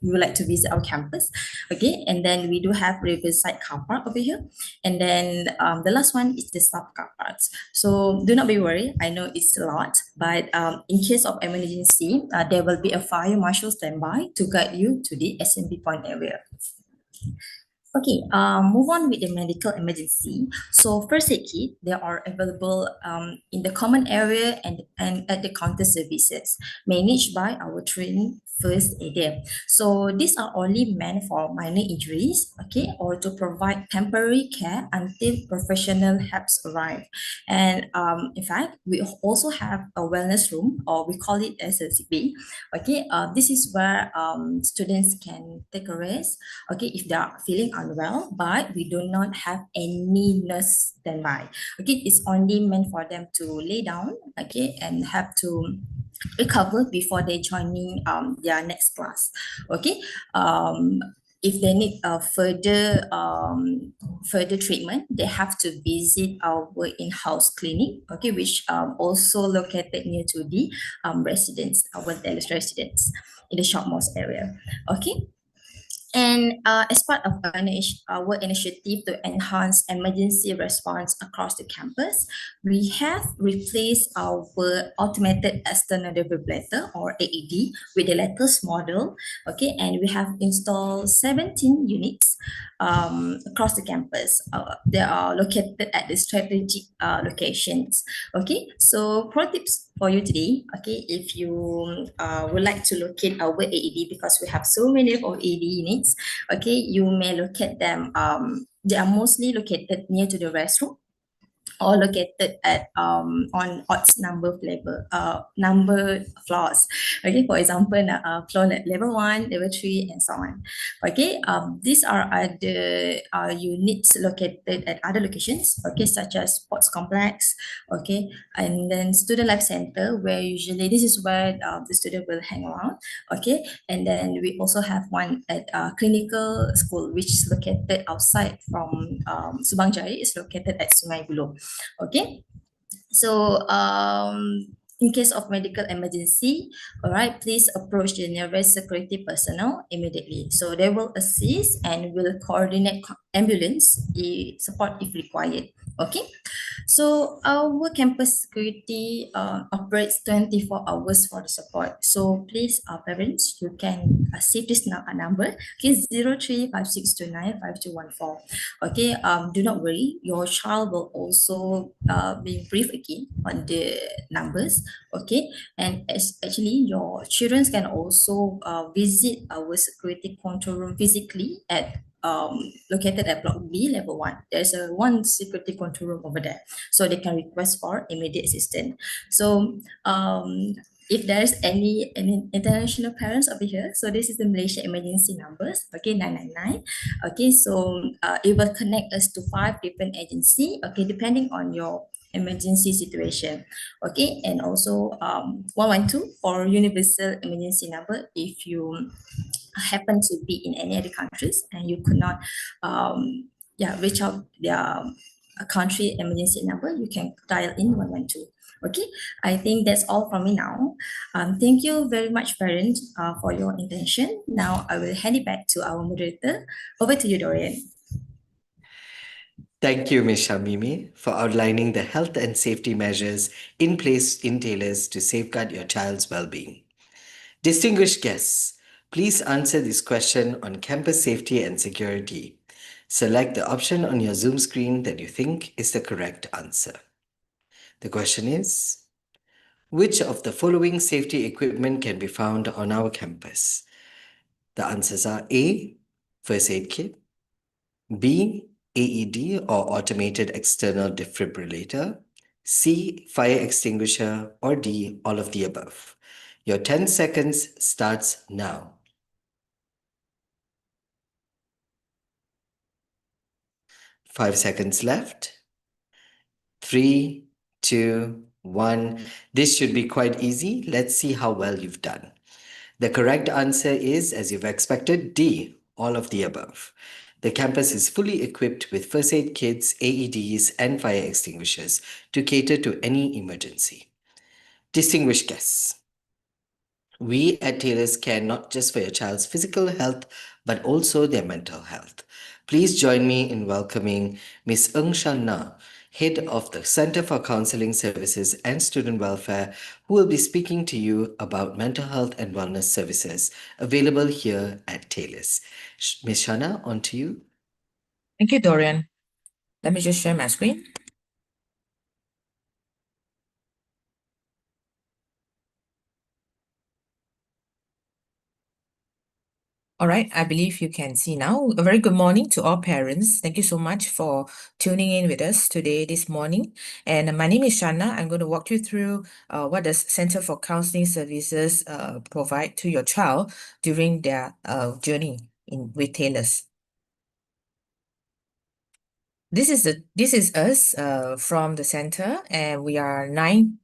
you would like to visit our campus. Okay, and then we do have Riverside car park over here. And then the last one is the sub car parks. So do not be worried. I know it's a lot, but in case of emergency, there will be a fire marshal standby to guide you to the assembly point area. Okay, move on with the medical emergency. So first aid kit, they are available in the common area and at the counter services managed by our trained first aider. So these are only meant for minor injuries, okay, or to provide temporary care until professional helps arrive. And in fact, we also have a wellness room, or we call it as a sick bay. Okay, this is where students can take a rest, okay, if they are feeling unwell, but we do not have any nurse standby. Okay, it's only meant for them to lay down, okay, and have to recover before they joining their next class. Okay, if they need further treatment, they have to visit our in-house clinic, okay, which also located near to the residents, our Dallas residents in the Shopmost area. Okay. And as part of our initiative to enhance emergency response across the campus, we have replaced our automated external defibrillator, or AED, with the latest model. Okay, and we have installed 17 units across the campus. They are located at the strategic locations. Okay, so pro tips for you today. Okay, if you would like to locate our AED, because we have so many of our AED units, okay, you may locate them. They are mostly located near to the restroom, or located at on odd number floors. Okay, for example, floor level 1, level 3, and so on. Okay, these are other units located at other locations, okay, such as sports complex, okay, and then student life center, where usually this is where the student will hang around, okay, and then we also have one at clinical school, which is located outside from Subang Jaya, is located at Sungai Buloh. Okay, so in case of medical emergency, all right, please approach the nearest security personnel immediately. So they will assist and will coordinate ambulance support if required. Okay, so our campus security operates 24 hours for the support. So please, parents, you can save this number, okay, 0356295214. Okay, do not worry, your child will also be briefed again on the numbers. Okay, and actually your children can also visit our security control room physically at located at block B, level 1. There's a one security control room over there, so they can request for immediate assistance. So if there's any international parents over here, so this is the Malaysia emergency numbers, okay, 999. Okay, so it will connect us to 5 different agencies, okay, depending on your emergency situation. Okay, and also 112 for universal emergency number if you happen to be in any other countries and you could not reach out their country emergency number, you can dial in 112. Okay, I think that's all from me now. Thank you very much, parents, for your attention. Now I will hand it back to our moderator. Over to you, Dorian. Thank you, Ms. Shamimi, for outlining the health and safety measures in place in Taylors to safeguard your child's well-being. Distinguished guests, please answer this question on campus safety and security. Select the option on your Zoom screen that you think is the correct answer. The question is, which of the following safety equipment can be found on our campus? The answers are A, first aid kit, B, AED or automated external defibrillator, C, fire extinguisher, or D, all of the above. Your 10 seconds starts now. 5 seconds left. 3, 2, 1. This should be quite easy. Let's see how well you've done. The correct answer is, as you've expected, D, all of the above. The campus is fully equipped with first aid kits, AEDs, and fire extinguishers to cater to any emergency. Distinguished guests, we at Taylor's care not just for your child's physical health, but also their mental health. Please join me in welcoming Ms. Ng Shan Na, Head of the Center for Counseling Services and Student Welfare, who will be speaking to you about mental health and wellness services available here at Taylor's. Ms. Shana, on to you. Thank you, Dorian. Let me just share my screen. All right, I believe you can see now. A very good morning to all parents. Thank you so much for tuning in with us today, this morning. And my name is Shana. I'm going to walk you through what does Center for Counseling Services provide to your child during their journey with Taylor's. This is us from the center, and we are nine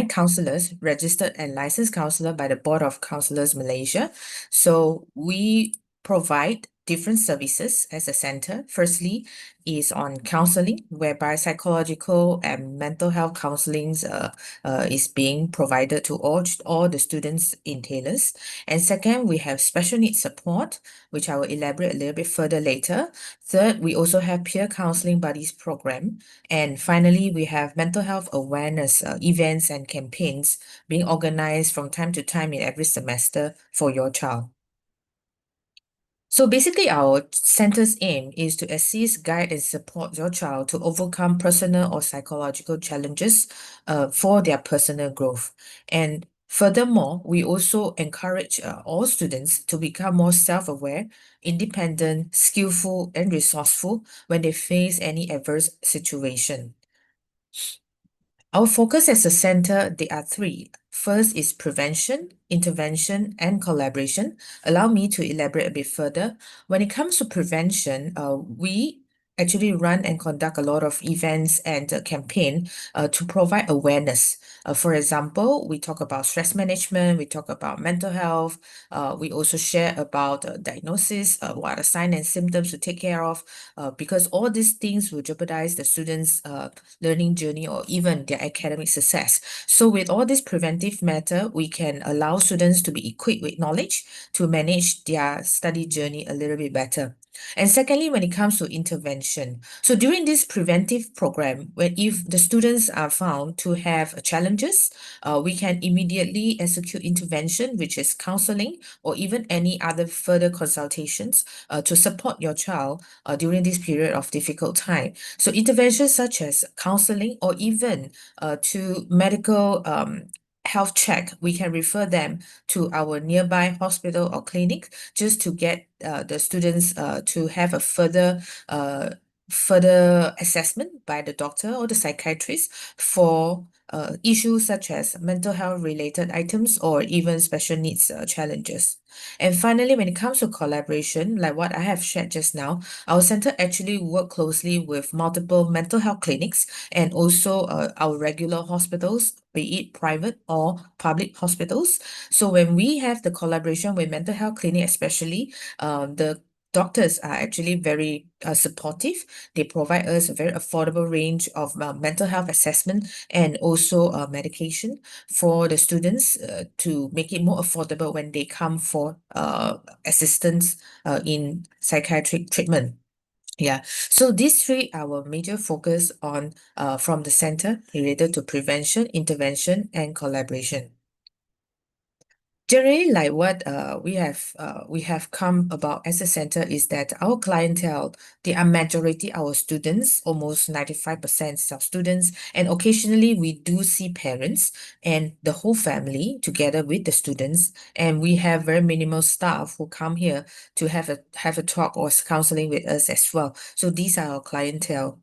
counselors, registered and licensed counselor by the Board of Counselors Malaysia. So we provide different services as a center. Firstly is on counseling, whereby psychological and mental health counseling is being provided to all the students in Taylor's. And second, we have special needs support, which I will elaborate a little bit further later. Third, we also have peer counseling buddies program. And finally, we have mental health awareness events and campaigns being organized from time to time in every semester for your child. So basically, our center's aim is to assist, guide, and support your child to overcome personal or psychological challenges for their personal growth. And furthermore, we also encourage all students to become more self-aware, independent, skillful, and resourceful when they face any adverse situation. Our focus as a center, there are three. First is prevention, intervention, and collaboration. Allow me to elaborate a bit further. When it comes to prevention, we actually run and conduct a lot of events and campaign to provide awareness. For example, we talk about stress management, we talk about mental health, we also share about diagnosis, what are the signs and symptoms to take care of, because all these things will jeopardize the students' learning journey or even their academic success. So with all this preventive matter, we can allow students to be equipped with knowledge to manage their study journey a little bit better. And secondly, when it comes to intervention, so during this preventive program, if the students are found to have challenges, we can immediately execute intervention, which is counseling or even any other further consultations to support your child during this period of difficult time. So interventions such as counseling or even to medical health check, we can refer them to our nearby hospital or clinic just to get the students to have a further assessment by the doctor or the psychiatrist for issues such as mental health related items or even special needs challenges. And finally, when it comes to collaboration, like what I have shared just now, our center actually work closely with multiple mental health clinics and also our regular hospitals, be it private or public hospitals. So when we have the collaboration with mental health clinic, especially, the doctors are actually very supportive. They provide us a very affordable range of mental health assessment and also medication for the students to make it more affordable when they come for assistance in psychiatric treatment. Yeah, so these three are our major focus on from the center related to prevention, intervention, and collaboration. Generally, like what we have come about as a center is that our clientele, they are majority our students, almost 95% of students, and occasionally we do see parents and the whole family together with the students, and we have very minimal staff who come here to have a talk or counseling with us as well. So these are our clientele.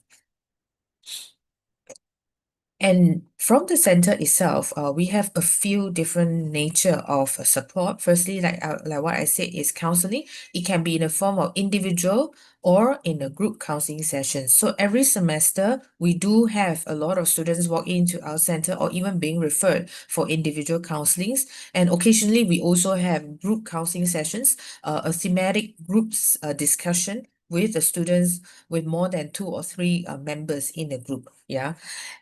And from the center itself, we have a few different nature of support. Firstly, like what I said, is counseling. It can be in the form of individual or in a group counseling session. So every semester, we do have a lot of students walk into our center or even being referred for individual counselings. And occasionally, we also have group counseling sessions, a thematic groups discussion with the students with more than 2 or 3 members in the group. Yeah.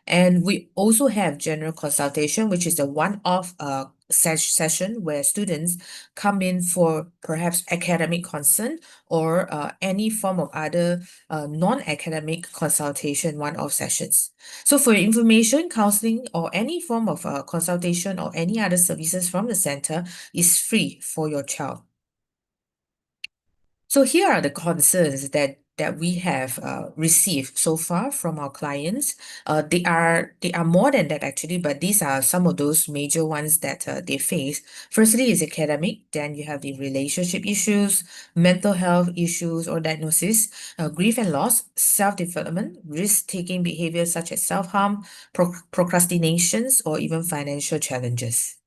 And we also have general consultation, which is a one-off session where students come in for perhaps academic concern or any form of other non-academic consultation one-off sessions. So for your information, counseling or any form of consultation or any other services from the center is free for your child. So here are the concerns that we have received so far from our clients. They are more than that actually, but these are some of those major ones that they face. Firstly is academic, then you have the relationship issues, mental health issues or diagnosis, grief and loss, self-development, risk-taking behaviors such as self-harm, procrastinations, or even financial challenges.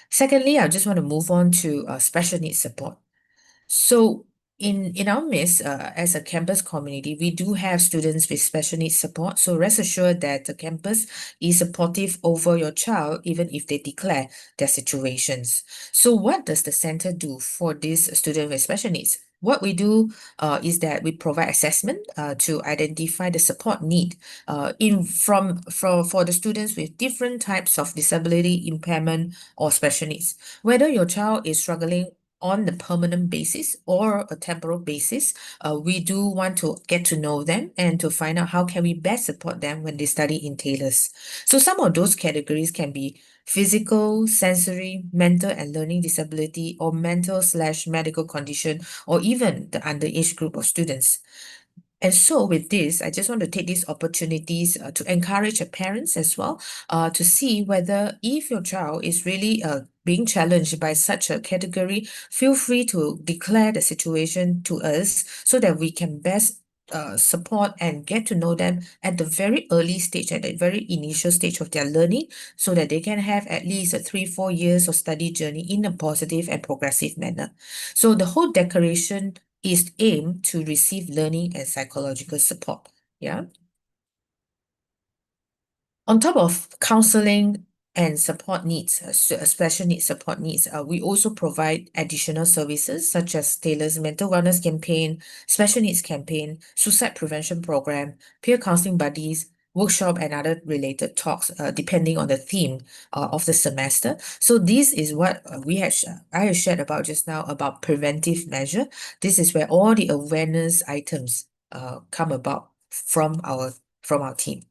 Secondly, I just want to move on to special needs support. So in our midst, as a campus community, we do have students with special needs support. So rest assured that the campus is supportive over your child, even if they declare their situations. So what does the center do for this student with special needs? What we do is that we provide assessment to identify the support need for the students with different types of disability, impairment, or special needs. Whether your child is struggling on the permanent basis or a temporal basis, we do want to get to know them and to find out how can we best support them when they study in Taylor's. So some of those categories can be physical, sensory, mental and learning disability, or mental/medical condition, or even the underage group of students. And so with this, I just want to take these opportunities to encourage your parents as well to see whether if your child is really being challenged by such a category, feel free to declare the situation to us so that we can best support and get to know them at the very early stage, at the very initial stage of their learning, so that they can have at least 3-4 years of study journey in a positive and progressive manner. So the whole declaration is aimed to receive learning and psychological support. Yeah. On top of counseling and support needs, special needs support needs, we also provide additional services such as Taylor's mental wellness campaign, special needs campaign, suicide prevention program, peer counseling buddies, workshop and other related talks, depending on the theme of the semester. So this is what I have shared about just now about preventive measure. This is where all the awareness items come about from our team.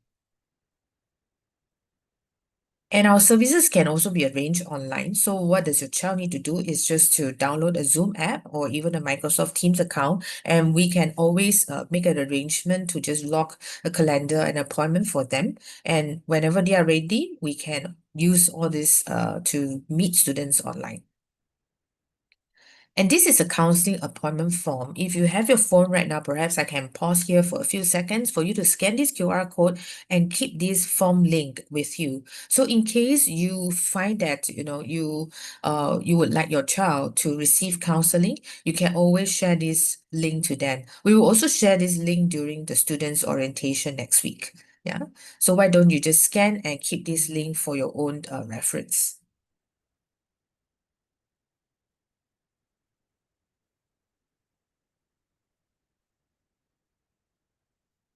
And our services can also be arranged online. So what does your child need to do is just to download a Zoom app or even a Microsoft Teams account, and we can always make an arrangement to just lock a calendar and appointment for them. And whenever they are ready, we can use all this to meet students online. And this is a counseling appointment form. If you have your phone right now, perhaps I can pause here for a few seconds for you to scan this QR code and keep this form link with you. So in case you find that you would like your child to receive counseling, you can always share this link to them. We will also share this link during the students' orientation next week. Yeah. So why don't you just scan and keep this link for your own reference?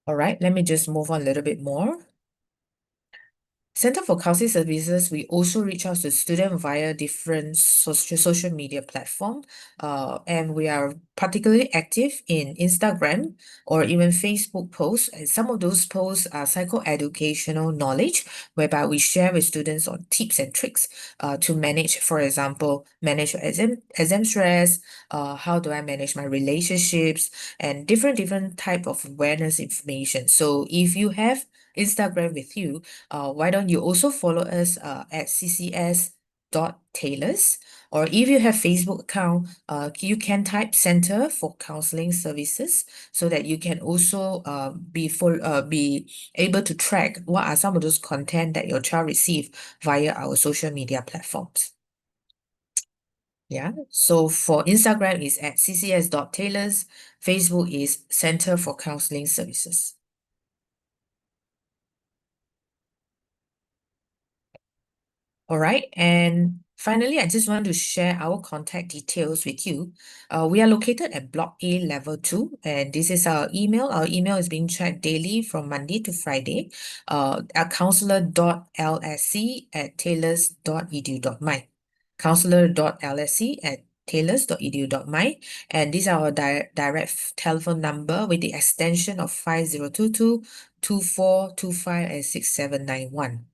All right, let me just move on a little bit more. Center for Counseling Services, we also reach out to students via different social media platform, and we are particularly active in Instagram or even Facebook posts. And some of those posts are psychoeducational knowledge, whereby we share with students on tips and tricks to manage, for example, manage your exam stress, how do I manage my relationships, and different type of awareness information. So if you have Instagram with you, why don't you also follow us at CCS ccs.taylors, or if you have Facebook account, you can type Center for Counseling Services so that you can also be able to track what are some of those content that your child receive via our social media platforms. Yeah, so for Instagram is at ccs.taylors, Facebook is Center for Counseling Services. All right, and finally, I just want to share our contact details with you. We are located at Block A, Level 2, and this is our email. Our email is being checked daily from Monday to Friday at counselor.lsc@taylors.edu.my. counselor.lsc@taylors.edu.my, and these are our direct telephone number with the extension of 5022 2425 and 6791.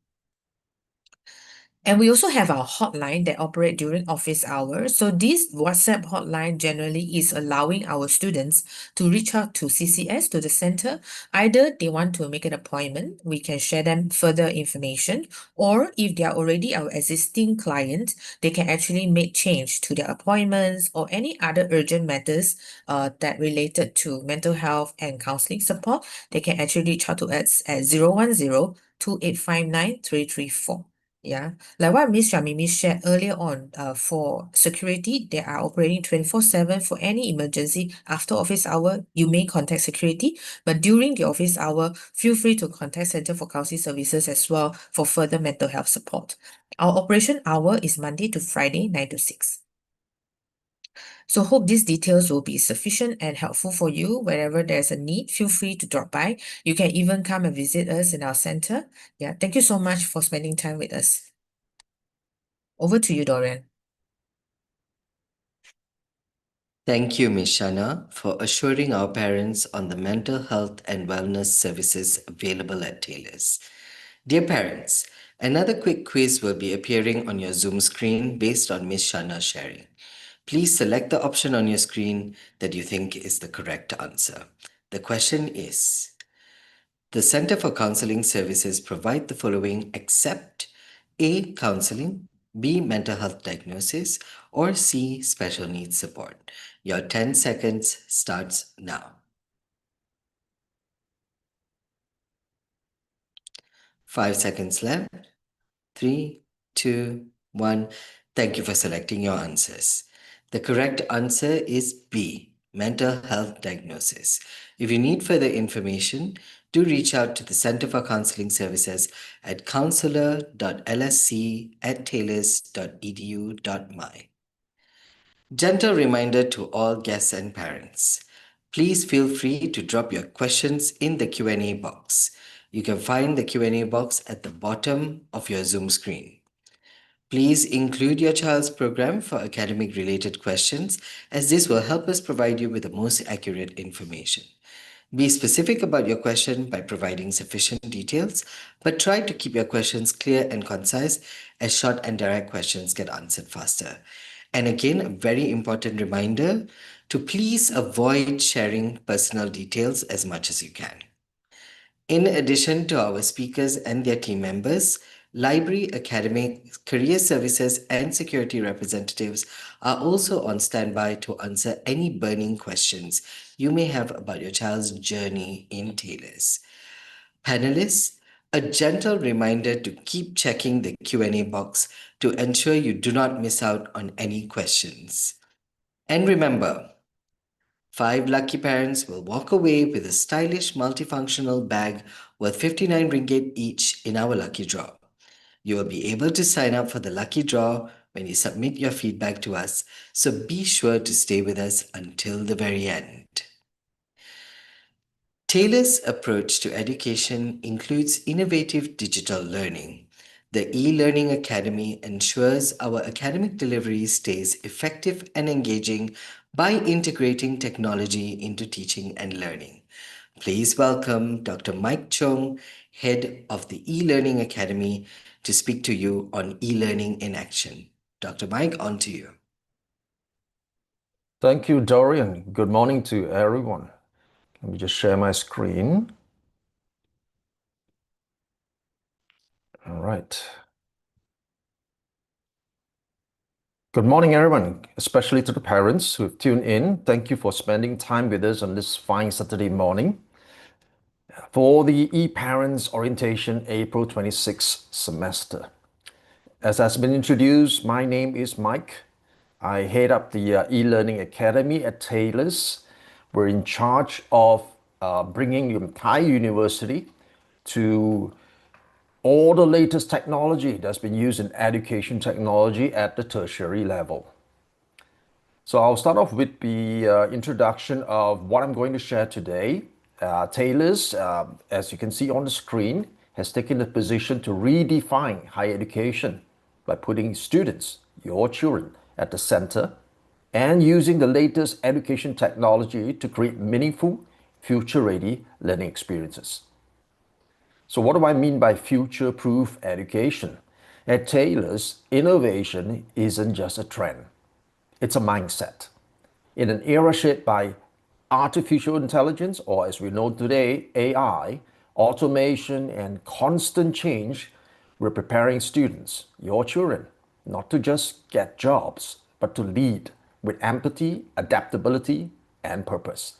And we also have our hotline that operate during office hours. So this WhatsApp hotline generally is allowing our students to reach out to CCS, to the center. Either they want to make an appointment, we can share them further information, or if they are already our existing client, they can actually make change to their appointments or any other urgent matters that related to mental health and counseling support. They can actually reach out to us at 010-2859-334. Yeah, like what Miss Shamimi shared earlier on, for security, they are operating 24/7 for any emergency. After office hour, you may contact security, but during the office hour, feel free to contact Center for Counseling Services as well for further mental health support. Our operation hour is Monday to Friday, 9 to 6. So hope these details will be sufficient and helpful for you. Wherever there's a need, feel free to drop by. You can even come and visit us in our center. Yeah, thank you so much for spending time with us. Over to you, Dorian. Thank you, Ms. Shana, for assuring our parents on the mental health and wellness services available at Taylors. Dear parents, another quick quiz will be appearing on your Zoom screen based on Ms. Shana's sharing. Please select the option on your screen that you think is the correct answer. The question is, the Center for Counseling Services provide the following except A. Counseling, B. Mental health diagnosis, or C. Special needs support. Your 10 seconds starts now. 5 seconds left. 3, 2, 1. Thank you for selecting your answers. The correct answer is B. Mental health diagnosis. If you need further information, do reach out to the Center for Counseling Services at counselor.lsc@taylors.edu.my. Gentle reminder to all guests and parents. Please feel free to drop your questions in the Q&A box. You can find the Q&A box at the bottom of your Zoom screen. Please include your child's program for academic-related questions, as this will help us provide you with the most accurate information. Be specific about your question by providing sufficient details, but try to keep your questions clear and concise, as short and direct questions get answered faster. And again, a very important reminder to please avoid sharing personal details as much as you can. In addition to our speakers and their team members, library, academic, career services, and security representatives are also on standby to answer any burning questions you may have about your child's journey in Taylors. Panelists, a gentle reminder to keep checking the Q&A box to ensure you do not miss out on any questions. And remember, 5 lucky parents will walk away with a stylish multifunctional bag worth 59 ringgit each in our lucky draw. You will be able to sign up for the lucky draw when you submit your feedback to us, so be sure to stay with us until the very end. Taylor's approach to education includes innovative digital learning. The e-Learning Academy ensures our academic delivery stays effective and engaging by integrating technology into teaching and learning. Please welcome Dr. Mike Chung, head of the e-Learning Academy, to speak to you on e-learning in action. Dr. Mike, on to you. Thank you, Dorian. Good morning to everyone. Let me just share my screen. All right. Good morning, everyone, especially to the parents who've tuned in. Thank you for spending time with us on this fine Saturday morning for the eParents Orientation April 26 semester. As has been introduced, my name is Mike. I head up the e-learning academy at Taylor's. We're in charge of bringing the entire university to all the latest technology that's been used in education technology at the tertiary level. So I'll start off with the introduction of what I'm going to share today. Taylor's, as you can see on the screen, has taken the position to redefine higher education by putting students, your children, at the center and using the latest education technology to create meaningful, future-ready learning experiences. So what do I mean by future-proof education? At Taylor's, innovation isn't just a trend. It's a mindset. In an era shaped by artificial intelligence, or as we know today, AI, automation, and constant change, we're preparing students, your children, not to just get jobs, but to lead with empathy, adaptability, and purpose.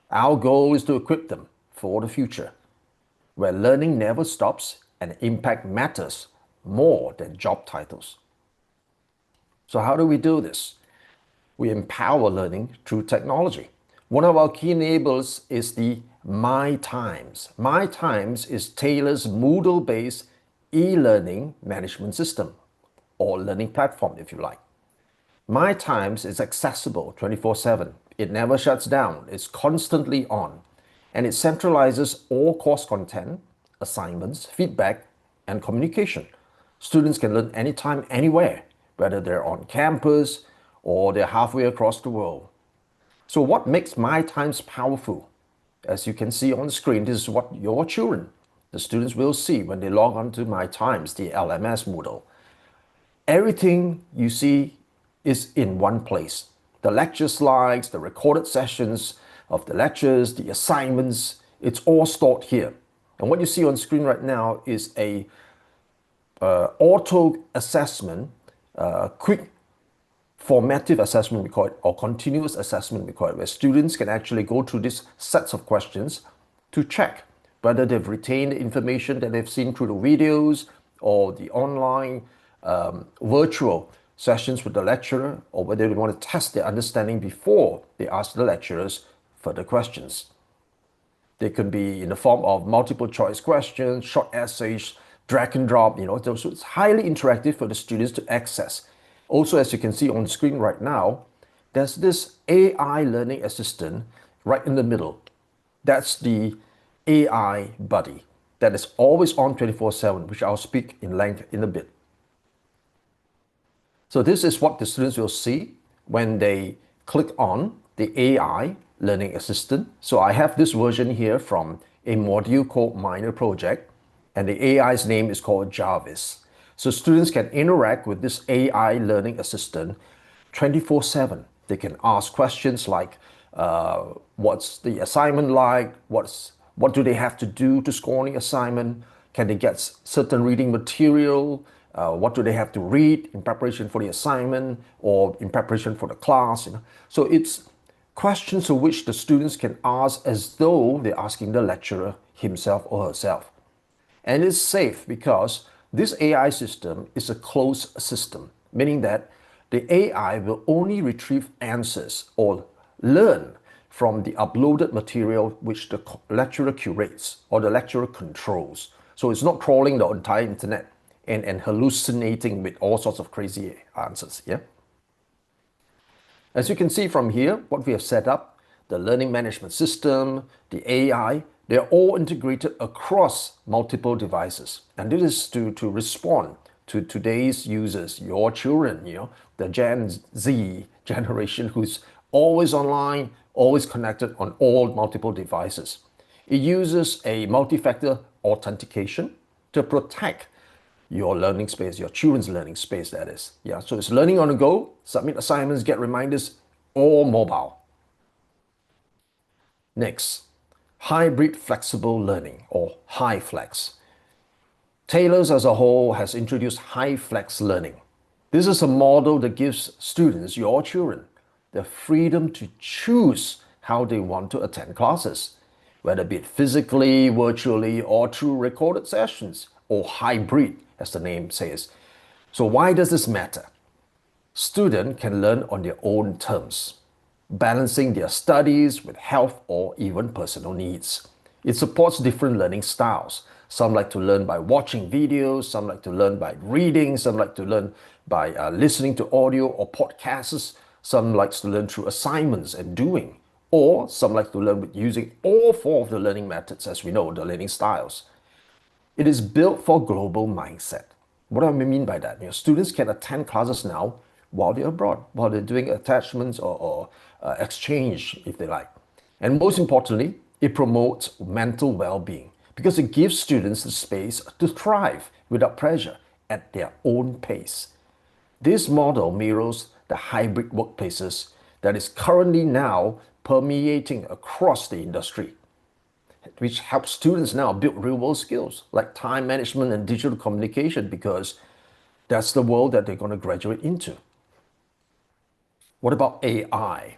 Our goal is to equip them for the future, where learning never stops and impact matters more than job titles. So how do we do this? We empower learning through technology. One of our key enablers is the MyTimes. MyTimes is Taylor's Moodle-based e-learning management system, or learning platform if you like. MyTimes is accessible 24/7. It never shuts down. It's constantly on. And it centralizes all course content, assignments, feedback, and communication. Students can learn anytime, anywhere, whether they're on campus or they're halfway across the world. So what makes MyTimes powerful? As you can see on the screen, this is what your children, the students, will see when they log on to MyTimes, the LMS Moodle. Everything you see is in one place. The lecture slides, the recorded sessions of the lectures, the assignments, it's all stored here. And what you see on screen right now is a auto assessment, quick formative assessment, we call it, or continuous assessment, we call it, where students can actually go through these sets of questions to check whether they've retained the information that they've seen through the videos or the online virtual sessions with the lecturer, or whether they want to test their understanding before they ask the lecturers further questions. They can be in the form of multiple choice questions, short essays, drag and drop, so it's highly interactive for the students to access. Also, as you can see on screen right now, there's this AI learning assistant right in the middle. That's the AI buddy that is always on 24/7, which I'll speak in length in a bit. So this is what the students will see when they click on the AI learning assistant. So I have this version here from a module called Minor Project, and the AI's name is called Jarvis. So students can interact with this AI learning assistant 24/7. They can ask questions like, what's the assignment like? What do they have to do to score on the assignment? Can they get certain reading material? What do they have to read in preparation for the assignment or in preparation for the class? So it's questions of which the students can ask as though they're asking the lecturer himself or herself. And it's safe because this AI system is a closed system, meaning that the AI will only retrieve answers or learn from the uploaded material which the lecturer curates or the lecturer controls. So it's not crawling the entire internet and hallucinating with all sorts of crazy answers. Yeah. As you can see from here, what we have set up, the learning management system, the AI, they're all integrated across multiple devices. And this is to respond to today's users, your children, the Gen Z generation who's always online, always connected on all multiple devices. It uses a multi-factor authentication to protect your learning space, your children's learning space, that is. Yeah, so it's learning on the go, submit assignments, get reminders, all mobile. Next, hybrid flexible learning, or HyFlex. Taylor's as a whole has introduced HyFlex learning. This is a model that gives students, your children, the freedom to choose how they want to attend classes, whether it be physically, virtually, or through recorded sessions, or hybrid, as the name says. So why does this matter? Students can learn on their own terms, balancing their studies with health or even personal needs. It supports different learning styles. Some like to learn by watching videos, some like to learn by reading, some like to learn by listening to audio or podcasts, some likes to learn through assignments and doing, or some like to learn with using all four of the learning methods, as we know, the learning styles. It is built for global mindset. What do I mean by that? Students can attend classes now while they're abroad, while they're doing attachments or exchange, if they like. And most importantly, it promotes mental well-being because it gives students the space to thrive without pressure at their own pace. This model mirrors the hybrid workplaces that is currently now permeating across the industry, which helps students now build real-world skills like time management and digital communication because that's the world that they're going to graduate into. What about AI?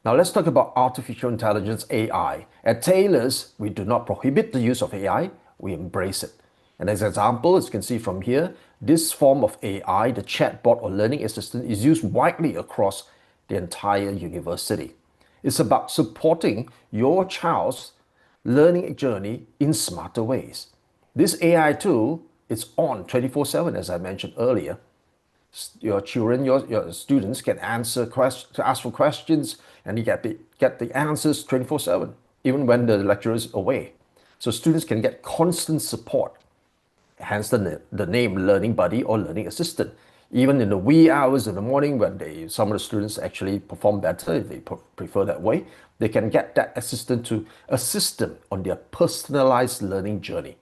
Now let's talk about artificial intelligence, AI. At Taylor's, we do not prohibit the use of AI, we embrace it. And as an example, as you can see from here, this form of AI, the chatbot or learning assistant, is used widely across the entire university. It's about supporting your child's learning journey in smarter ways. This AI tool is on 24/7, as I mentioned earlier. Your children, your students can ask for questions and you get the answers 24/7, even when the lecturer is away. So students can get constant support, hence the name Learning Buddy or Learning Assistant. Even in the wee hours in the morning when some of the students actually perform better, if they prefer that way, they can get that assistant to assist them on their personalized learning journey.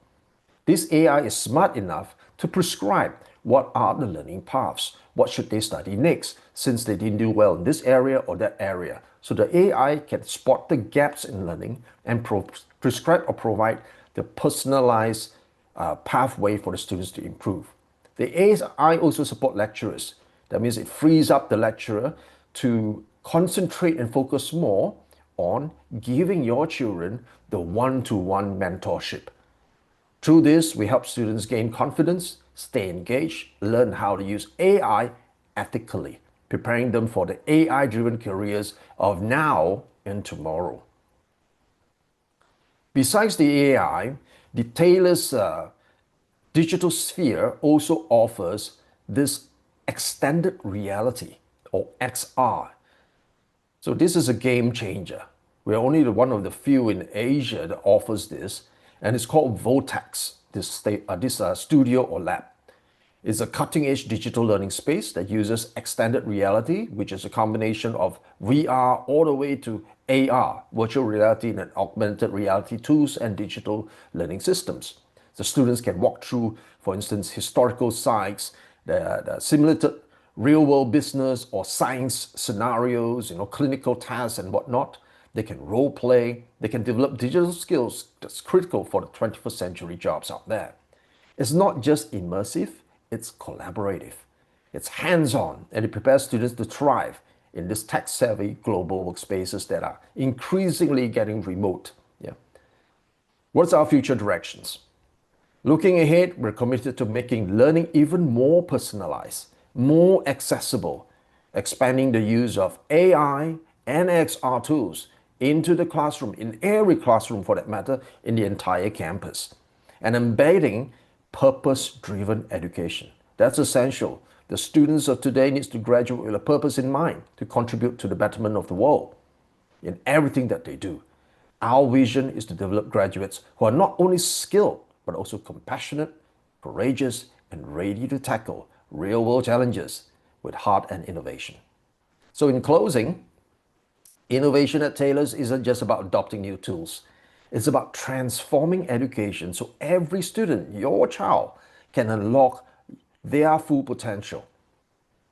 This AI is smart enough to prescribe what are the learning paths, what should they study next, since they didn't do well in this area or that area. So the AI can spot the gaps in learning and prescribe or provide the personalized pathway for the students to improve. The AI also support lecturers. That means it frees up the lecturer to concentrate and focus more on giving your children the one-to-one mentorship. Through this, we help students gain confidence, stay engaged, learn how to use AI ethically, preparing them for the AI-driven careers of now and tomorrow. Besides the AI, the Taylor's digital sphere also offers this extended reality or XR. So this is a game changer. We're only one of the few in Asia that offers this, and it's called Vortex, this studio or lab. It's a cutting-edge digital learning space that uses extended reality, which is a combination of VR all the way to AR, virtual reality and augmented reality tools and digital learning systems. The students can walk through, for instance, historical sites, the simulated real-world business or science scenarios, clinical tasks and whatnot. They can role play. They can develop digital skills that's critical for the 21st century jobs out there. It's not just immersive, it's collaborative. It's hands-on, and it prepares students to thrive in these tech-savvy global workspaces that are increasingly getting remote. What's our future directions? Looking ahead, we're committed to making learning even more personalized, more accessible, expanding the use of AI and XR tools into the classroom, in every classroom for that matter, in the entire campus, and embedding purpose-driven education. That's essential. The students of today need to graduate with a purpose in mind to contribute to the betterment of the world in everything that they do. Our vision is to develop graduates who are not only skilled, but also compassionate, courageous, and ready to tackle real-world challenges with heart and innovation. So in closing, innovation at Taylor's isn't just about adopting new tools. It's about transforming education so every student, your child, can unlock their full potential.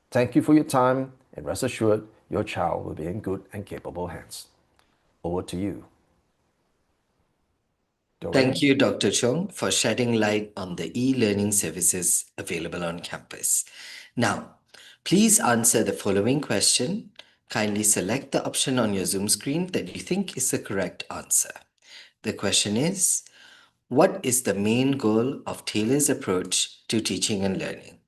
Thank you for your time, and rest assured, your child will be in good and capable hands. Over to you. Thank you, Dr. Chong, for shedding light on the e-learning services available on campus. Now, Please answer the following question. Kindly select the option on your Zoom screen that you think is the correct answer. The question is, what is the main goal of Taylor's approach to teaching and learning?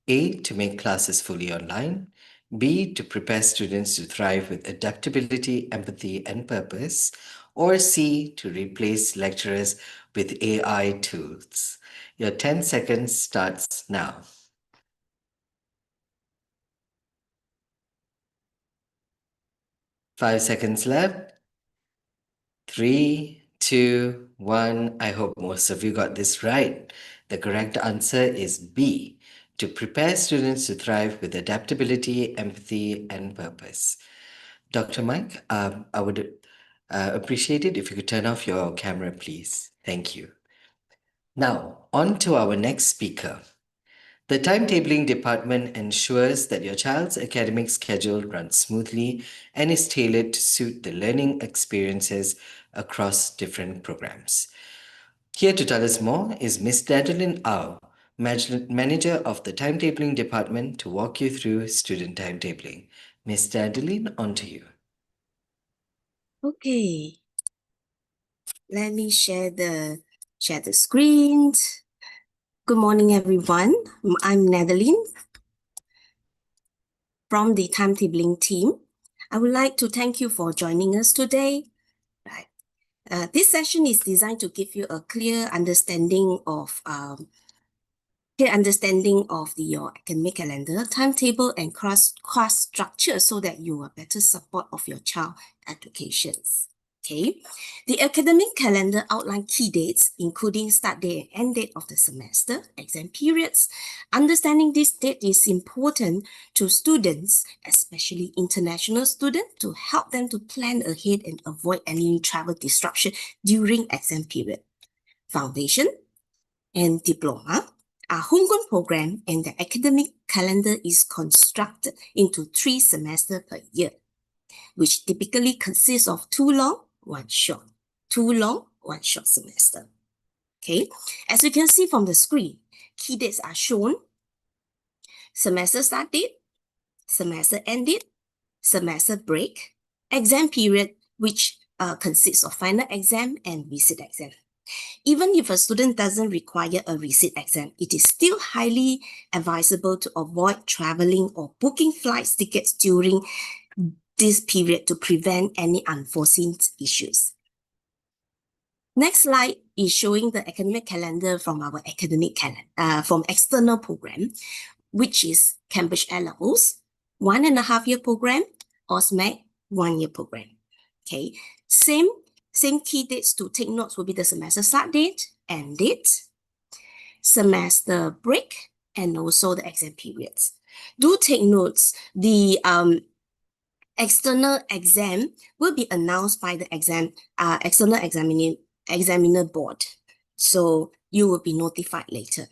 A, to make classes fully online. B, to prepare students to thrive with adaptability, empathy, and purpose. Or C, to replace lecturers with AI tools. Your 10 seconds starts now. 5 seconds left. 3, 2, 1. I hope most of you got this right. The correct answer is B, to prepare students to thrive with adaptability, empathy, and purpose. Dr. Mike, I would appreciate it if you could turn off your camera, please. Thank you. Now, on to our next speaker. The timetabling department ensures that your child's academic schedule runs smoothly and is tailored to suit the learning experiences across different programs. Here to tell us more is Ms. Dadeline Au, manager of the timetabling department, to walk you through student timetabling. Ms. Dadeline, on to you. Okay, let me share the screen. Good morning, everyone. I'm Nadaline from the timetabling team. I would like to thank you for joining us today. Right. This session is designed to give you a clear understanding of your academic calendar, timetable, and class structure so that you are better support of your child applications. Okay, the academic calendar outline key dates, including start date and end date of the semester, exam periods. Understanding this date is important to students, especially international students, to help them to plan ahead and avoid any travel disruption during exam period. Foundation and diploma are homegrown program, and the academic calendar is constructed into 3 semesters per year, which typically consists of 2 long, 1 short. 2 long, 1 short semester. Okay, as you can see from the screen, key dates are shown: semester start date, semester end date, semester break, exam period, which consists of final exam and resit exam. Even if a student doesn't require a resit exam, it is still highly advisable to avoid traveling or booking flight tickets during this period to prevent any unforeseen issues. Next slide is showing the academic calendar from our from external program, which is Cambridge A-Levels, 1.5-year program, OSMEC, 1-year program. Okay, same key dates to take notes will be the semester start date, end date, semester break, and also the exam periods. Do take notes, the external exam will be announced by the external examiner board. So you will be notified later.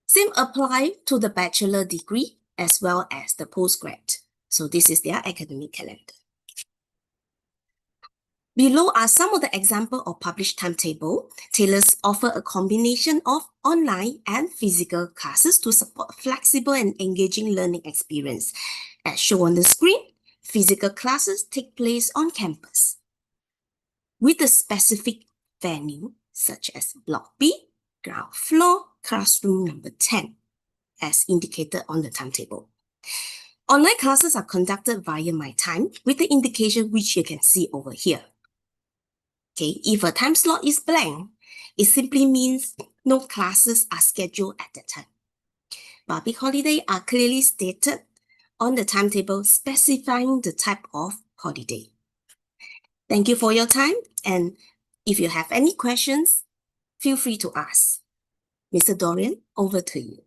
Same apply to the bachelor degree as well as the postgrad. So this is their academic calendar. Below are some of the examples of published timetable. Taylor's offer a combination of online and physical classes to support flexible and engaging learning experience. As shown on the screen, physical classes take place on campus with a specific venue such as Block B, ground floor, classroom number 10, as indicated on the timetable. Online classes are conducted via My Time with the indication which you can see over here. Okay, if a time slot is blank, it simply means no classes are scheduled at that time. Public holidays are clearly stated on the timetable specifying the type of holiday. Thank you for your time, and if you have any questions, feel free to ask. Mr. Dorian, over to you.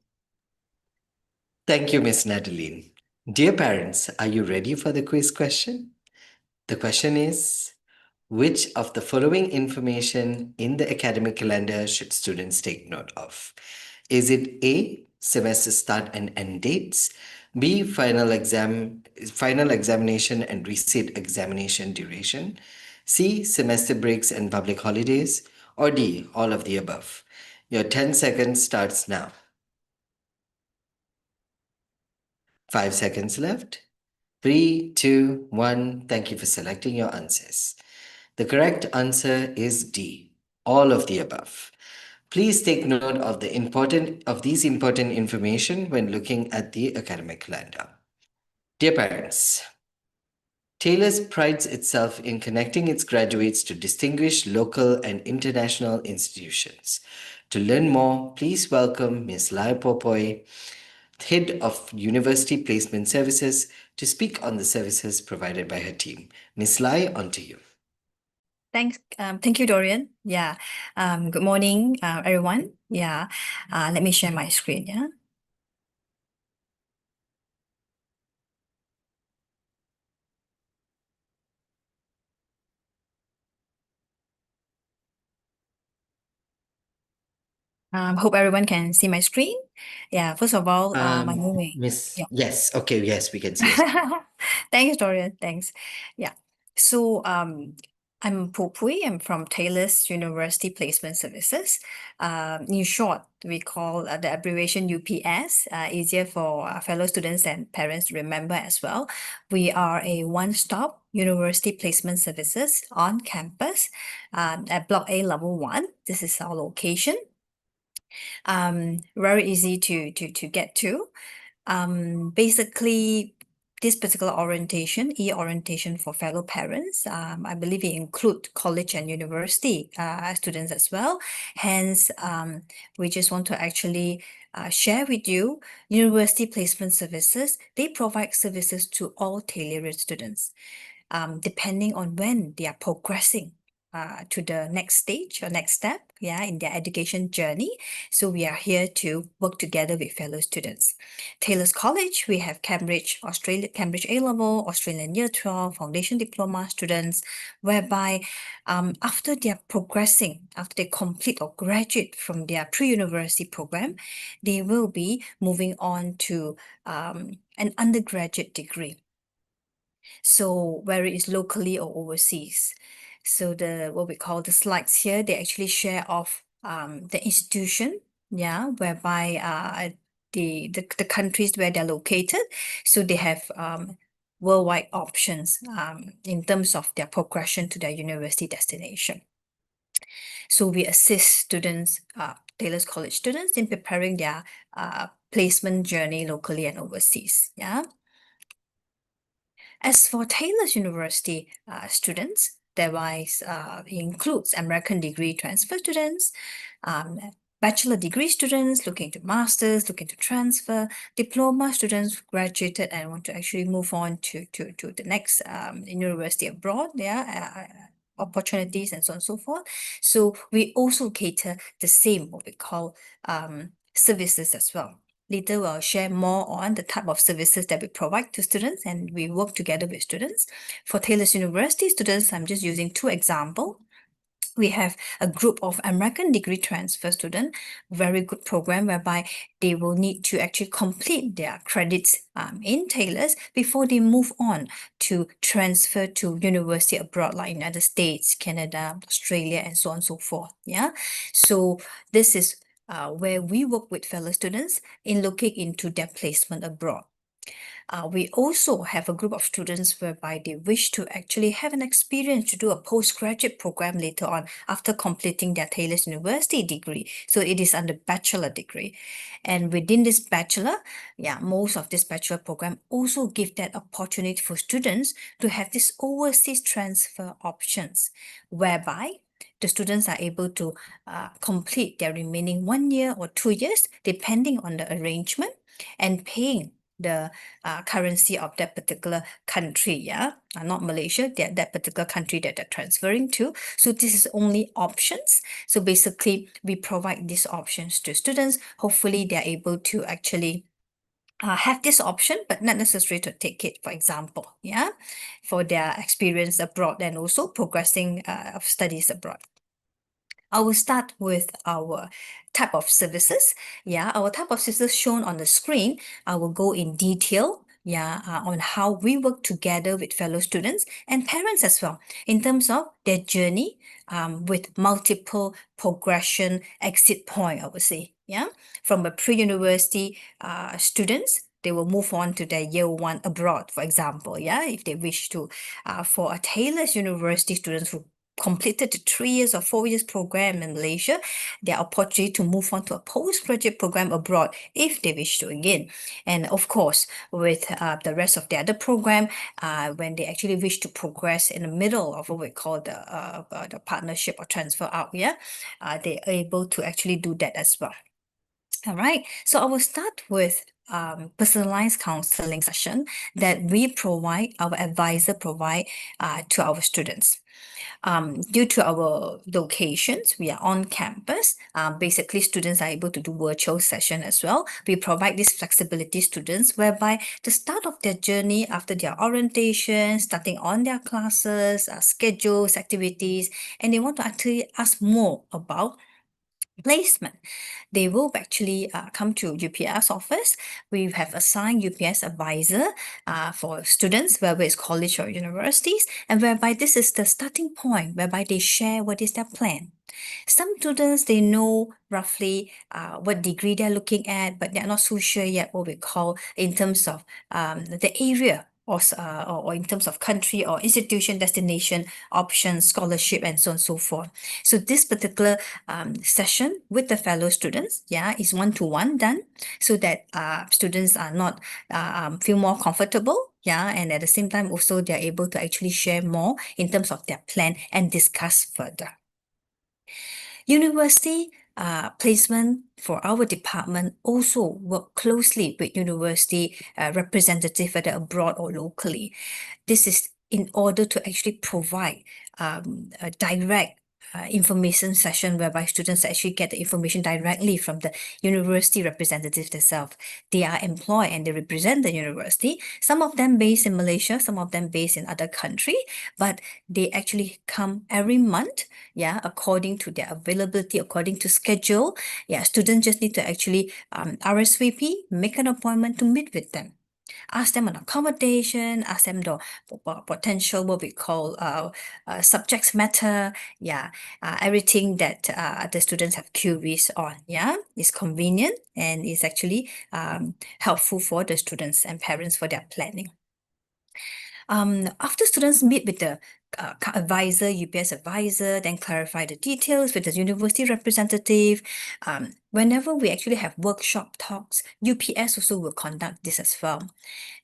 Thank you, Ms. Nadaline. Dear parents, are you ready for the quiz question? The question is, which of the following information in the academic calendar should students take note of? Is it A, semester start and end dates, B, final examination and resit examination duration, C, semester breaks and public holidays, or D, all of the above? Your 10 seconds starts now. 5 seconds left. 3, 2, 1. Thank you for selecting your answers. The correct answer is D, all of the above. Please take note of these important information when looking at the academic calendar. Dear parents, Taylor's prides itself in connecting its graduates to distinguished local and international institutions. To learn more, please welcome Ms. Lai Popoy, Head of University Placement Services, to speak on the services provided by her team. Ms. Lai, on to you. Thank you, Dorian. Yeah. Good morning, everyone. Yeah. Let me share my screen. Yeah. Hope everyone can see my screen. Yeah. First of all, my name is Yes. Okay. Yes, we can see it. Thanks, Dorian. Thanks. Yeah. So, I'm Pupui. I'm from Taylor's University Placement Services. In short, we call the abbreviation UPS, easier for fellow students and parents to remember as well. We are a one-stop university placement services on campus at Block A Level 1. This is our location. Very easy to get to. Basically, this particular orientation, e-orientation for fellow parents, I believe it include college and university students as well. Hence, we just want to actually share with you university placement services. They provide services to all Taylor students, depending on when they are progressing to the next stage or next step, in their education journey. So we are here to work together with fellow students. Taylor's College, we have Cambridge A-level, Australian Year 12, Foundation Diploma students, whereby after they are progressing, after they complete or graduate from their pre-university program, they will be moving on to an undergraduate degree. So whether it's locally or overseas. So what we call the slides here, they actually share off the institution, whereby the countries where they're located. So they have worldwide options in terms of their progression to their university destination. So we assist students, Taylor's College students, in preparing their placement journey locally and overseas. As for Taylor's University students, it includes American degree transfer students, bachelor degree students looking to masters, looking to transfer, diploma students graduated and want to actually move on to the next university abroad, opportunities and so on and so forth. So we also cater the same, what we call services as well. Later, we'll share more on the type of services that we provide to students, and we work together with students. For Taylor's University students, I'm just using 2 examples. We have a group of American degree transfer students, very good program whereby they will need to actually complete their credits in Taylor's before they move on to transfer to university abroad, like United States, Canada, Australia, and so on and so forth. So this is where we work with fellow students in looking into their placement abroad. We also have a group of students whereby they wish to actually have an experience to do a postgraduate program later on after completing their Taylor's University degree. So it is under bachelor degree. And within this bachelor, most of this bachelor program also give that opportunity for students to have this overseas transfer options, whereby the students are able to complete their remaining 1 year or 2 years, depending on the arrangement, and paying the currency of that particular country, not Malaysia, that particular country that they're transferring to. So this is only options. So basically, we provide these options to students. Hopefully, they're able to actually have this option, but not necessary to take it, for example, for their experience abroad and also progressing of studies abroad. I will start with our type of services. Our type of services shown on the screen. I will go in detail on how we work together with fellow students and parents as well in terms of their journey with multiple progression exit point, I would say. From a pre-university students they will move on to their year one abroad, for example, yeah, if they wish to. For a Taylor's University students who completed the 3 years or 4 years program in Malaysia, their opportunity to move on to a postgraduate program abroad if they wish to again. And of course, with the rest of the other program, when they actually wish to progress in the middle of what we call the partnership or transfer out, yeah, they're able to actually do that as well. All right, so I will start with personalized counseling session that we provide, our advisor provide to our students. Due to our locations, we are on campus. Basically, students are able to do virtual session as well. We provide this flexibility students whereby the start of their journey after their orientation, starting on their classes, schedules, activities, and they want to actually ask more about placement, they will actually come to UPS office. We have assigned UPS advisor for students, whether it's college or universities, and whereby this is the starting point, whereby they share what is their plan. Some students, they know roughly what degree they're looking at, but they're not so sure yet what we call in terms of the area or in terms of country or institution, destination, options, scholarship, and so on and so forth. So this particular session with the fellow students, yeah, is one-to-one done so that students are not feel more comfortable, yeah, and at the same time also they're able to actually share more in terms of their plan and discuss further. University placement for our department also work closely with university representative, whether abroad or locally. This is in order to actually provide a direct information session whereby students actually get the information directly from the university representatives themselves. They are employed and they represent the university. Some of them based in Malaysia, some of them based in other country, but they actually come every month, yeah, according to their availability, according to schedule. Yeah, students just need to actually RSVP, make an appointment to meet with them. Ask them on accommodation, ask them the potential, what we call subjects matter, yeah, everything that the students have queries on, yeah, is convenient and is actually helpful for the students and parents for their planning. After students meet with the advisor, UPS advisor, then clarify the details with the university representative. Whenever we actually have workshop talks, UPS also will conduct this as well.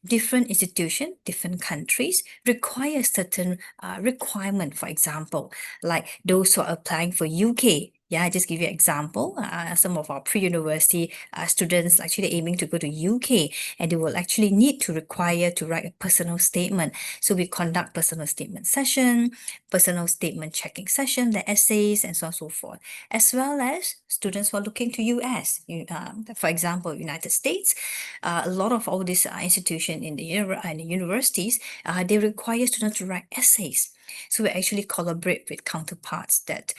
Different institutions, different countries require certain requirement, for example, like those who are applying for UK. Yeah, I just give you an example. Some of our pre-university students actually aiming to go to UK, and they will actually need to require to write a personal statement. So we conduct personal statement session, personal statement checking session, the essays, and so on and so forth, as well as students who are looking to US. For example, United States, a lot of all these institutions in the universities, they require students to write essays. So we actually collaborate with counterparts that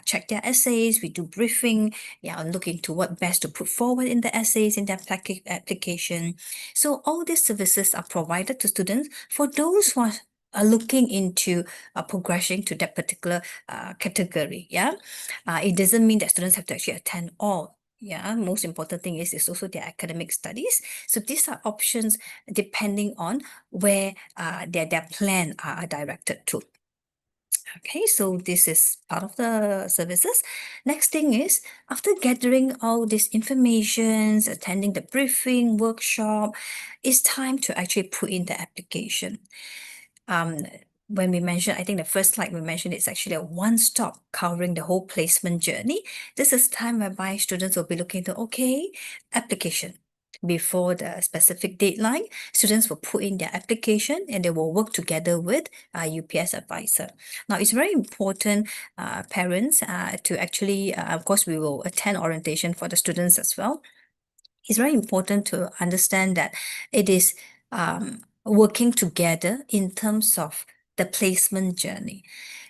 check their essays. We do briefing, yeah, and look into what best to put forward in the essays in their application. So all these services are provided to students for those who are looking into progressing to that particular category. Yeah, it doesn't mean that students have to actually attend all. Yeah, most important thing is also their academic studies. So these are options depending on where their plan are directed to. Okay, so this is part of the services. Next thing is, after gathering all these informations, attending the briefing, workshop, it's time to actually put in the application. When we mentioned, I think the first slide we mentioned, it's actually a one-stop covering the whole placement journey. This is time whereby students will be looking to, okay, application. Before the specific deadline, students will put in their application and they will work together with UPS advisor. Now, it's very important, parents, to actually, of course, we will attend orientation for the students as well. It's very important to understand that it is working together in terms of the placement journey.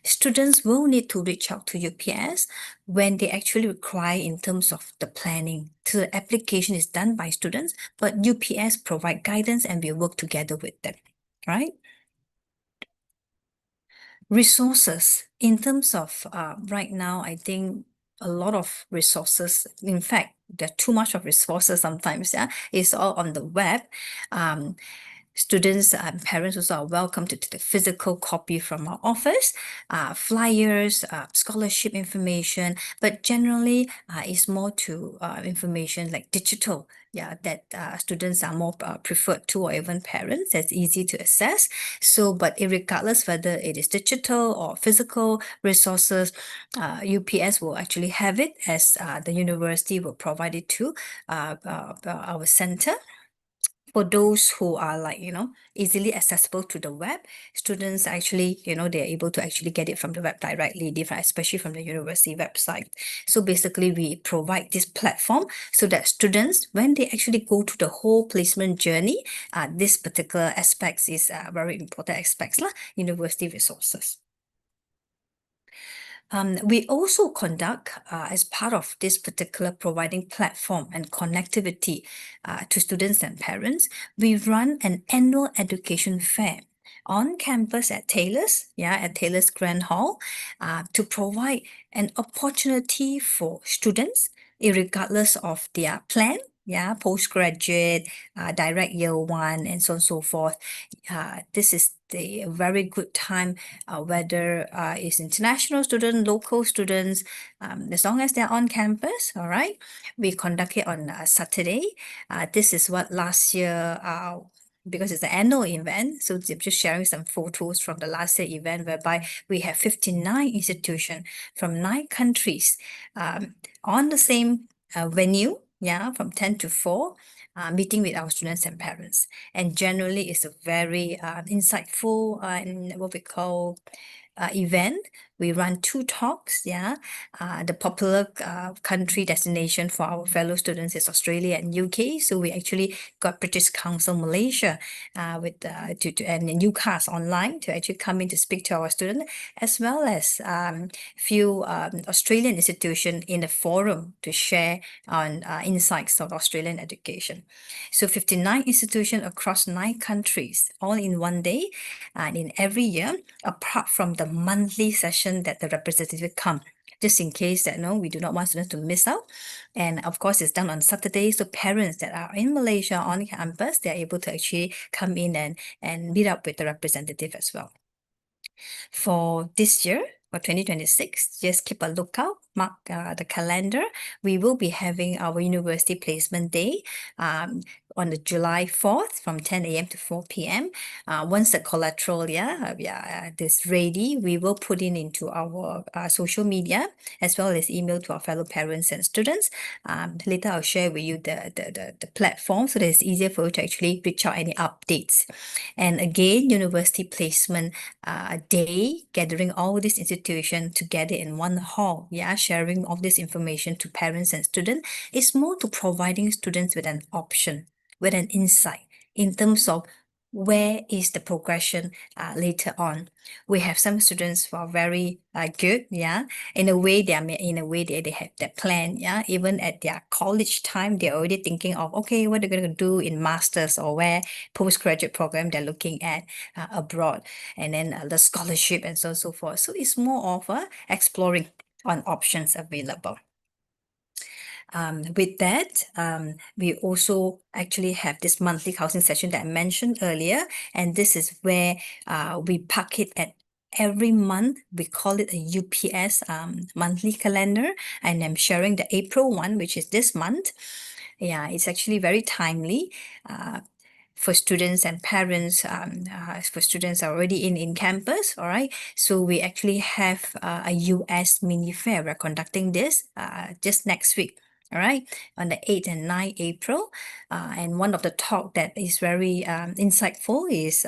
Students will need to reach out to UPS when they actually require in terms of the planning. So the application is done by students, but UPS provide guidance and we work together with them, right? Resources in terms of right now, I think a lot of resources. In fact, there are too much of resources sometimes. Yeah, it's all on the web. Students and parents also are welcome to take the physical copy from our office, flyers, scholarship information, but generally it's more to information like digital, yeah, that students are more preferred to, or even parents, that's easy to access. So, but regardless whether it is digital or physical resources, UPS will actually have it, as the university will provide it to our center. For those who are like, easily accessible to the web, students actually, they're able to actually get it from the web directly, especially from the university website. So basically, we provide this platform so that students, when they actually go to the whole placement journey, this particular aspects is very important aspects, university resources. We also conduct, as part of this particular providing platform and connectivity to students and parents, we run an annual education fair on campus at Taylor's, at Taylor's Grand Hall, to provide an opportunity for students, regardless of their plan, postgraduate, direct year one, and so on and so forth. This is the very good time, whether it's international students, local students, as long as they're on campus, all right? We conduct it on Saturday. This is what last year, because it's an annual event, so I'm just sharing some photos from the last year event, whereby we have 59 institutions from 9 countries on the same venue, from 10 to 4, meeting with our students and parents. And generally, it's a very insightful and what we call event. We run 2 talks, the popular country destination for our fellow students is Australia and UK. So we actually got British Council Malaysia with and UCAS online to actually come in to speak to our students, as well as few Australian institutions in the forum to share on insights of Australian education. So 59 institutions across 9 countries, all in one day, and in every year, apart from the monthly session that the representative come, just in case that we do not want students to miss out. And of course, it's done on Saturday, so parents that are in Malaysia on campus, they're able to actually come in and meet up with the representative as well. For this year, for 2026, just keep a lookout, mark the calendar. We will be having our University Placement Day on the July 4th from 10 a.m. to 4 p.m. Once the collateral is ready, we will put it into our social media, as well as email to our fellow parents and students. Later, I'll share with you the platform so that it's easier for you to actually reach out any updates. And again, University Placement Day, gathering all these institutions together in one hall, sharing all this information to parents and students, is more to providing students with an option, with an insight in terms of where is the progression later on. We have some students who are very good, in a way they have their plan, even at their college time, they're already thinking of, okay, what they're going to do in masters or where postgraduate program they're looking at abroad, and then the scholarship and so on and so forth. So it's more of exploring on options available. With that, we also actually have this monthly housing session that I mentioned earlier, and this is where we pack it at every month. We call it a UPS monthly calendar, and I'm sharing the April one, which is this month. It's actually very timely for students and parents, for students already in campus, all right? So we actually have a US mini fair. We're conducting this just next week, all right, on the 8th and 9th April. And one of the talk that is very insightful is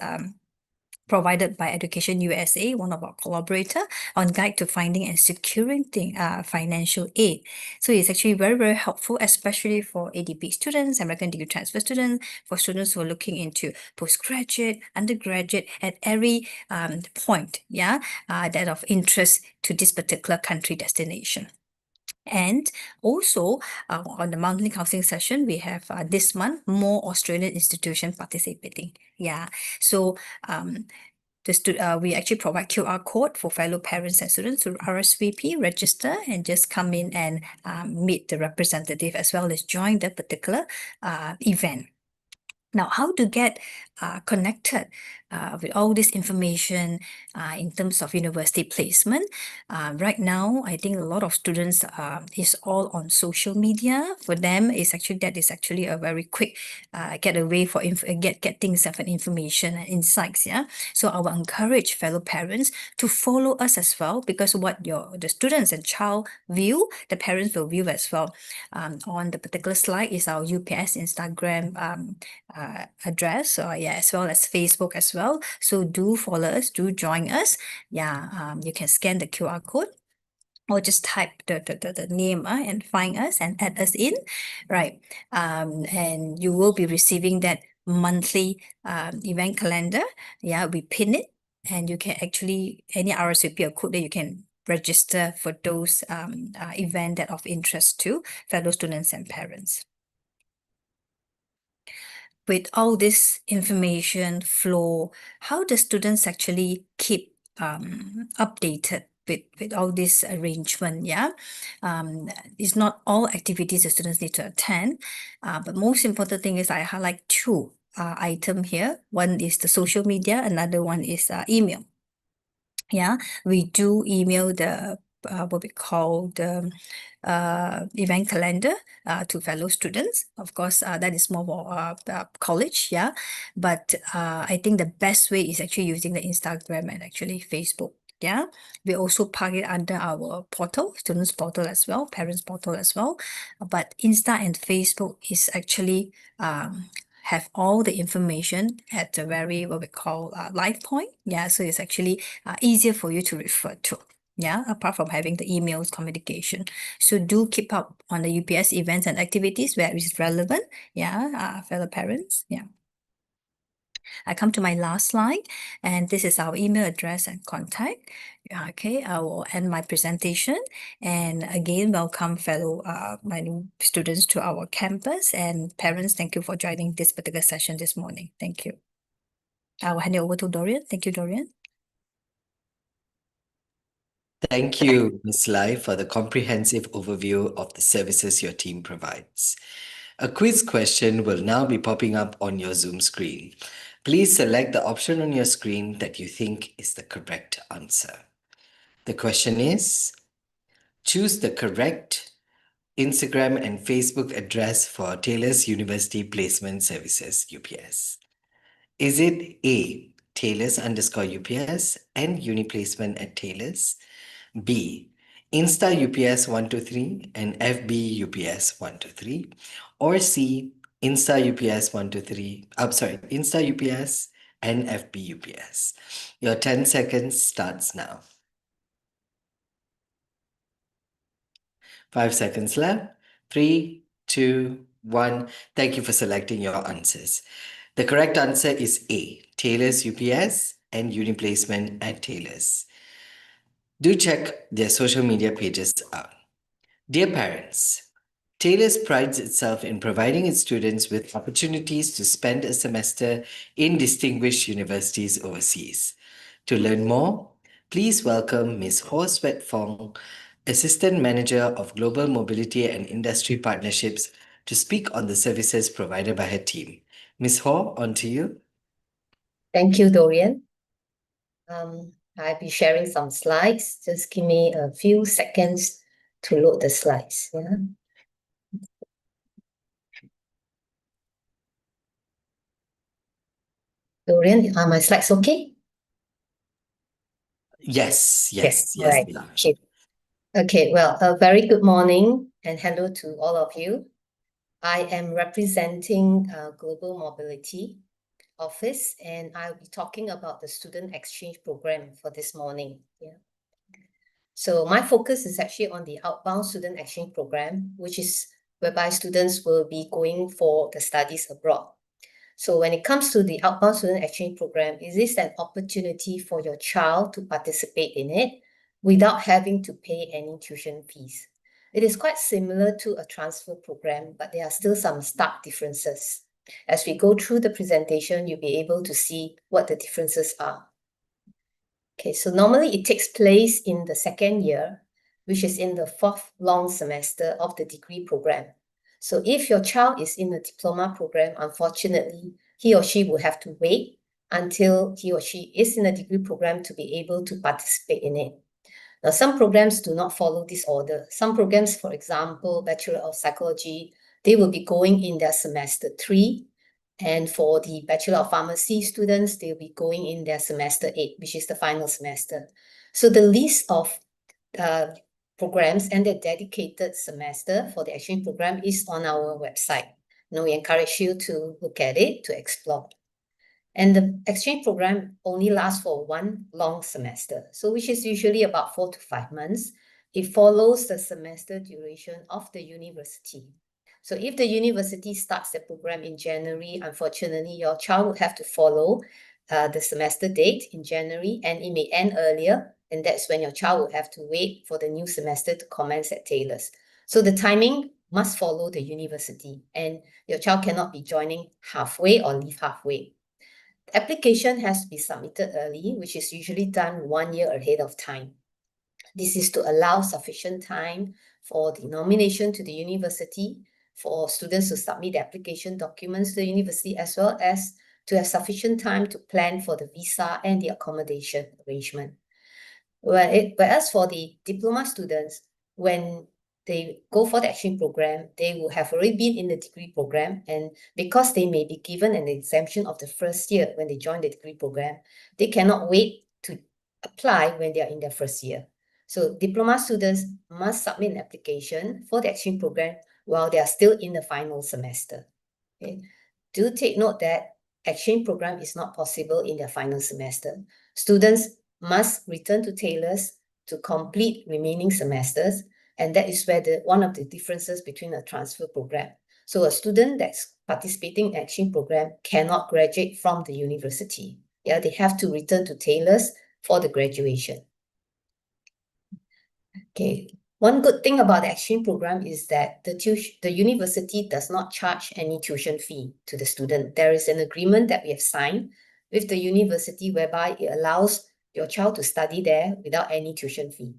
provided by Education USA, one of our collaborators, on guide to finding and securing financial aid. So it's actually very, very helpful, especially for ADP students, American Degree Transfer students, for students who are looking into postgraduate, undergraduate, at every point, that of interest to this particular country destination. And also on the monthly counseling session, we have this month more Australian institutions participating. So we actually provide QR code for fellow parents and students to RSVP, register, and just come in and meet the representative as well as join the particular event. Now, how to get connected with all this information in terms of university placement? Right now, I think a lot of students is all on social media. For them, that is actually a very quick getaway for get things of information and insights. Yeah, so I will encourage fellow parents to follow us as well, because what the students and child view, the parents will view as well. On the particular slide is our UPS Instagram address, as well as Facebook as well. So do follow us, do join us. You can scan the QR code or just type the name and find us and add us in, right? And you will be receiving that monthly event calendar. We pin it, and you can actually, any RSVP or code that you can register for those events that of interest to fellow students and parents. With all this information flow, how do students actually keep updated with all this arrangement? It's not all activities the students need to attend, but most important thing is I highlight two items here. One is the social media, another one is email. We do email the what we call the event calendar to fellow students. Of course, that is more for college, but I think the best way is actually using the Instagram and actually Facebook. We also park it under our portal, students portal as well, parents portal as well. But Insta and Facebook is actually have all the information at a very, what we call live point. So it's actually easier for you to refer to. Apart from having the emails communication. So do keep up on the UPS events and activities where it's relevant. Fellow parents. I come to my last slide, and this is our email address and contact. Okay, I will end my presentation. And again, welcome fellow my new students to our campus, and parents, thank you for joining this particular session this morning. Thank you. I will hand it over to Dorian. Thank you, Dorian. Thank you, Ms. Lai, for the comprehensive overview of the services your team provides. A quiz question will now be popping up on your Zoom screen. Please select the option on your screen that you think is the correct answer. The question is, choose the correct Instagram and Facebook address for Taylor's University Placement Services, UPS. Is it A, Taylor's_UPS and UniPlacement at Taylor's? B, Insta UPS 123 and FB UPS 123, or C, Insta UPS 123, Insta UPS and FB UPS. Your 10 seconds starts now. 5 seconds left. 3, 2, 1. Thank you for selecting your answers. The correct answer is A, Taylor's UPS and UniPlacement at Taylor's. Do check their social media pages out. Dear parents, Taylor's prides itself in providing its students with opportunities to spend a semester in distinguished universities overseas. To learn more, please welcome Ms. Ho Swet Fong, Assistant Manager of Global Mobility and Industry Partnerships, to speak on the services provided by her team. Ms. Ho, on to you. Thank you, Dorian. I'll be sharing some slides. Just give me a few seconds to load the slides. Dorian, are my slides okay? Yes. Right. Okay, well, a very good morning and hello to all of you. I am representing Global Mobility Office, and I'll be talking about the student exchange program for this morning. So my focus is actually on the outbound student exchange program, which is whereby students will be going for the studies abroad. So when it comes to the outbound student exchange program, it is an opportunity for your child to participate in it without having to pay any tuition fees. It is quite similar to a transfer program, but there are still some stark differences. As we go through the presentation, you'll be able to see what the differences are. Okay, so normally it takes place in the second year, which is in the fourth long semester of the degree program. So if your child is in the diploma program, unfortunately, he or she will have to wait until he or she is in the degree program to be able to participate in it. Now, some programs do not follow this order. Some programs, for example, Bachelor of Psychology, they will be going in their semester 3. And for the Bachelor of Pharmacy students, they'll be going in their semester 8, which is the final semester. So the list of programs and the dedicated semester for the exchange program is on our website. Now, we encourage you to look at it, to explore. And the exchange program only lasts for one long semester, so which is usually about 4 to 5 months. It follows the semester duration of the university. So if the university starts the program in January, unfortunately, your child would have to follow the semester date in January, and it may end earlier, and that's when your child will have to wait for the new semester to commence at Taylor's. So the timing must follow the university, and your child cannot be joining halfway or leave halfway. Application has to be submitted early, which is usually done 1 year ahead of time. This is to allow sufficient time for the nomination to the university, for students to submit the application documents to the university, as well as to have sufficient time to plan for the visa and the accommodation arrangement. Whereas for the diploma students, when they go for the exchange program, they will have already been in the degree program, and because they may be given an exemption of the first year when they join the degree program, they cannot wait to apply when they are in their first year. So diploma students must submit an application for the exchange program while they are still in the final semester. Okay. Do take note that exchange program is not possible in their final semester. Students must return to Taylor's to complete remaining semesters, and that is where one of the differences between a transfer program. So a student that's participating in exchange program cannot graduate from the university. Yeah, they have to return to Taylor's for the graduation. Okay. One good thing about the exchange program is that the university does not charge any tuition fee to the student. There is an agreement that we have signed with the university whereby it allows your child to study there without any tuition fee.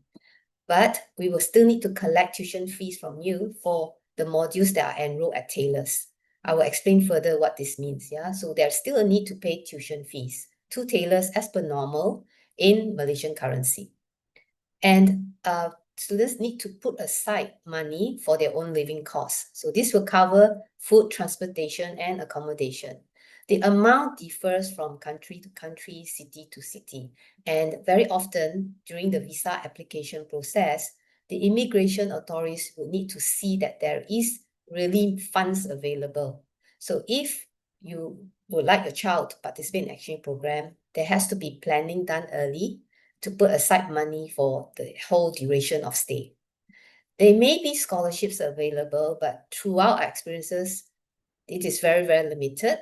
But we will still need to collect tuition fees from you for the modules that are enrolled at Taylor's. I will explain further what this means. Yeah, so there's still a need to pay tuition fees to Taylor's as per normal in Malaysian currency. And students need to put aside money for their own living costs. So this will cover food, transportation, and accommodation. The amount differs from country to country, city to city. And very often during the visa application process, the immigration authorities will need to see that there is really funds available. So if you would like your child to participate in an exchange program, there has to be planning done early to put aside money for the whole duration of stay. There may be scholarships available, but throughout our experiences, it is very, very limited.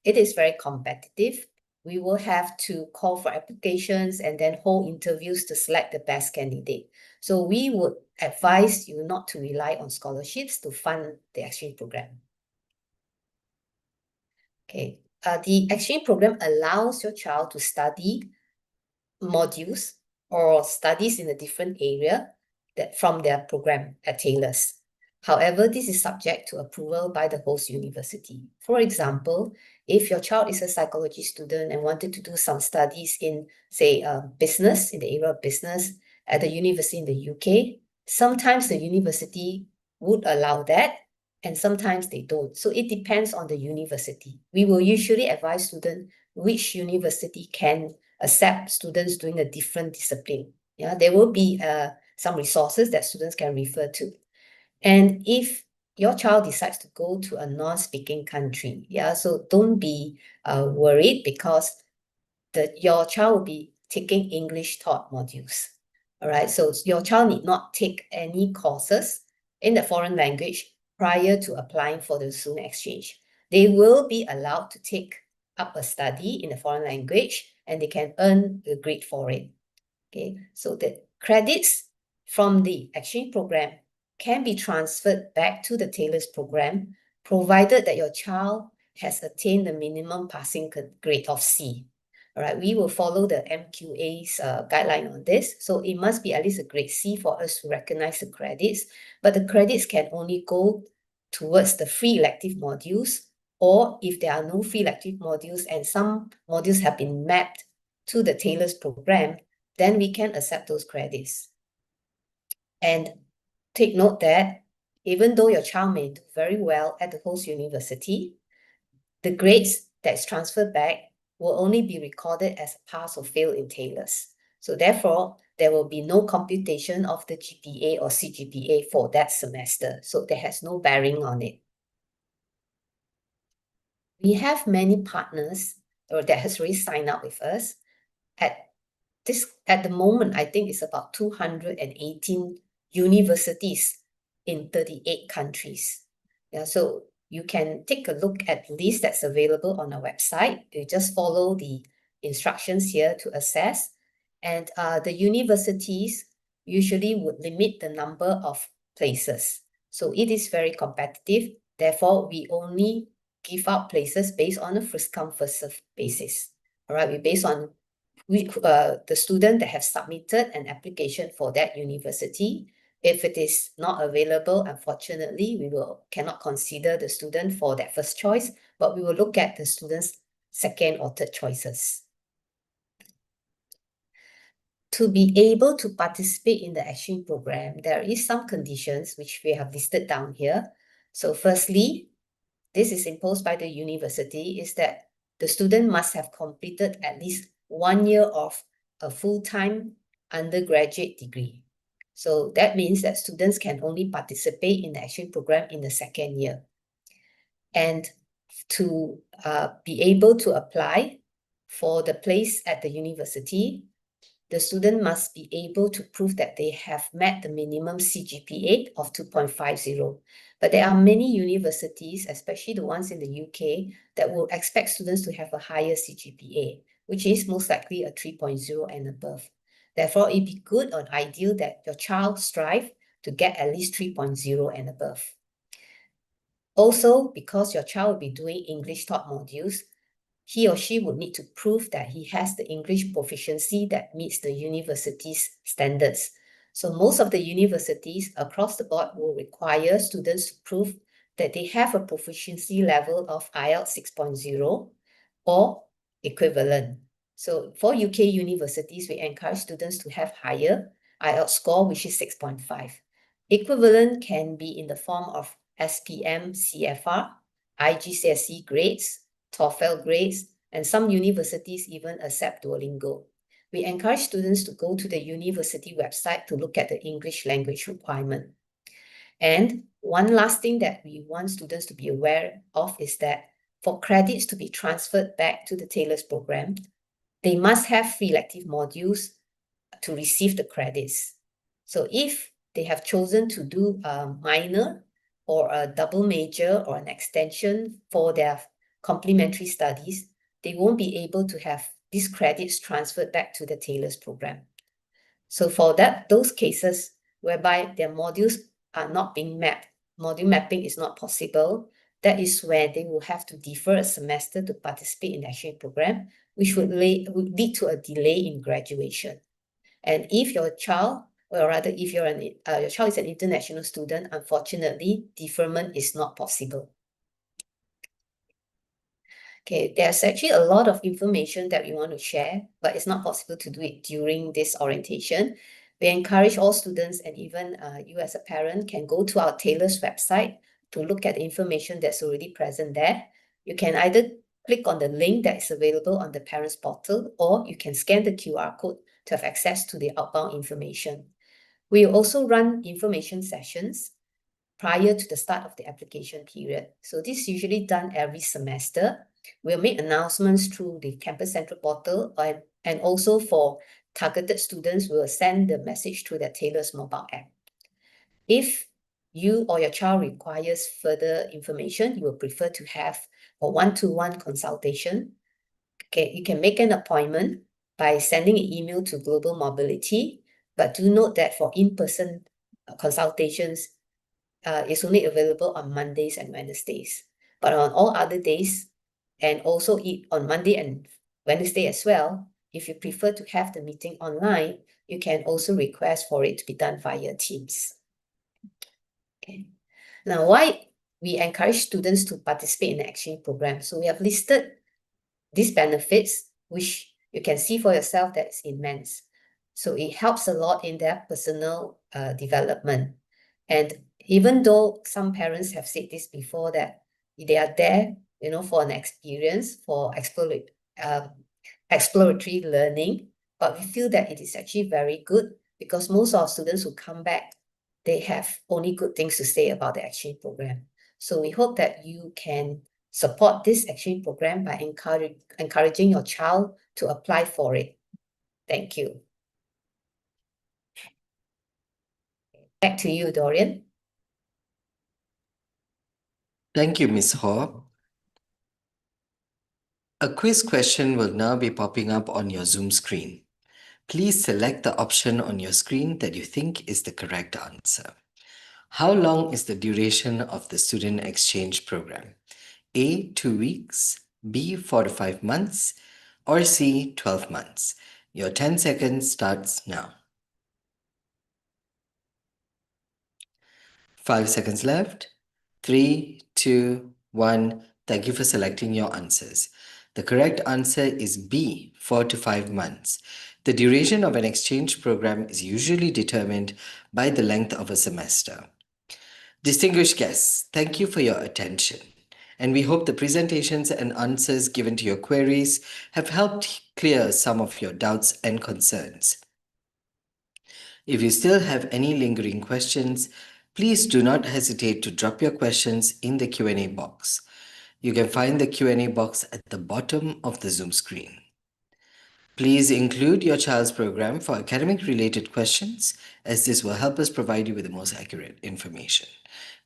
It is very competitive. We will have to call for applications and then hold interviews to select the best candidate. So we would advise you not to rely on scholarships to fund the exchange program. Okay, the exchange program allows your child to study modules or studies in a different area from their program at Taylor's. However, this is subject to approval by the host university. For example, if your child is a psychology student and wanted to do some studies in, say, business, in the area of business at a university in the UK, sometimes the university would allow that, and sometimes they don't. So it depends on the university. We will usually advise students which university can accept students doing a different discipline. Yeah, there will be some resources that students can refer to. And if your child decides to go to a non-speaking country, yeah, so don't be worried because your child will be taking English taught modules. All right, so your child need not take any courses in the foreign language prior to applying for the student exchange. They will be allowed to take up a study in the foreign language and they can earn a grade for it. Okay, so the credits from the exchange program can be transferred back to the Taylor's program, provided that your child has attained the minimum passing grade of C. All right, we will follow the MQA's guideline on this. So it must be at least a grade C for us to recognize the credits, but the credits can only go towards the free elective modules, or if there are no free elective modules and some modules have been mapped to the Taylor's program, then we can accept those credits. And take note that even though your child may do very well at the host university, the grades that's transferred back will only be recorded as a pass or fail in Taylor's. So therefore, there will be no computation of the GPA or CGPA for that semester. So that has no bearing on it. We have many partners that has already signed up with us. At the moment, I think it's about 218 universities in 38 countries. Yeah, so you can take a look at the list that's available on our website. You just follow the instructions here to access. And the universities usually would limit the number of places. So it is very competitive. Therefore, we only give out places based on a first come, first served basis. All right, we based on the student that have submitted an application for that university. If it is not available, unfortunately, we cannot consider the student for that first choice, but we will look at the student's second or third choices. To be able to participate in the exchange program, there is some conditions which we have listed down here. So firstly, this is imposed by the university, is that the student must have completed at least 1 year of a full-time undergraduate degree. So that means that students can only participate in the exchange program in the second year. And to be able to apply for the place at the university, the student must be able to prove that they have met the minimum CGPA of 2.50. But there are many universities, especially the ones in the UK, that will expect students to have a higher CGPA, which is most likely a 3.0 and above. Therefore, it'd be good or ideal that your child strive to get at least 3.0 and above. Also, because your child will be doing English taught modules, he or she would need to prove that he has the English proficiency that meets the university's standards. So most of the universities across the board will require students to prove that they have a proficiency level of IELTS 6.0 or equivalent. So for UK universities, we encourage students to have higher IELTS score, which is 6.5. Equivalent can be in the form of SPM CFR, IGCSE grades, TOEFL grades, and some universities even accept Duolingo. We encourage students to go to the university website to look at the English language requirement. And one last thing that we want students to be aware of is that for credits to be transferred back to the Taylor's program, they must have free elective modules to receive the credits. So if they have chosen to do a minor or a double major or an extension for their complementary studies, they won't be able to have these credits transferred back to the Taylor's program. So for those cases whereby their modules are not being mapped, module mapping is not possible, that is where they will have to defer a semester to participate in the exchange program, which would lead to a delay in graduation. And if your child, or rather if your child is an international student, unfortunately, deferment is not possible. Okay, there's actually a lot of information that we want to share, but it's not possible to do it during this orientation. We encourage all students, and even you as a parent can go to our Taylor's website to look at the information that's already present there. You can either click on the link that is available on the parents portal, or you can scan the QR code to have access to the outbound information. We also run information sessions prior to the start of the application period. So this is usually done every semester. We'll make announcements through the Campus Central portal, and also for targeted students, we'll send the message through the Taylor's mobile app. If you or your child requires further information, you will prefer to have a one-to-one consultation. Okay, you can make an appointment by sending an email to Global Mobility, but do note that for in-person consultations, it's only available on Mondays and Wednesdays. But on all other days, and also on Monday and Wednesday as well. If you prefer to have the meeting online, you can also request for it to be done via Teams. Okay. Now, why we encourage students to participate in the exchange program? So we have listed these benefits, which you can see for yourself that it's immense. So it helps a lot in their personal development. And even though some parents have said this before, that they are there, for an experience, for exploratory learning, but we feel that it is actually very good because most of our students who come back, they have only good things to say about the exchange program. So we hope that you can support this exchange program by encouraging your child to apply for it. Thank you. Back to you, Dorian. Thank you, Ms. Ho. A quiz question will now be popping up on your Zoom screen. Please select the option on your screen that you think is the correct answer. How long is the duration of the student exchange program? A, 2 weeks, B, 4 to 5 months, or C, 12 months? Your 10 seconds starts now. 5 seconds left. 3, 2, 1. Thank you for selecting your answers. The correct answer is B, 4 to 5 months. The duration of an exchange program is usually determined by the length of a semester. Distinguished guests, thank you for your attention. And we hope the presentations and answers given to your queries have helped clear some of your doubts and concerns. If you still have any lingering questions, please do not hesitate to drop your questions in the Q&A box. You can find the Q&A box at the bottom of the Zoom screen. Please include your child's program for academic-related questions, as this will help us provide you with the most accurate information.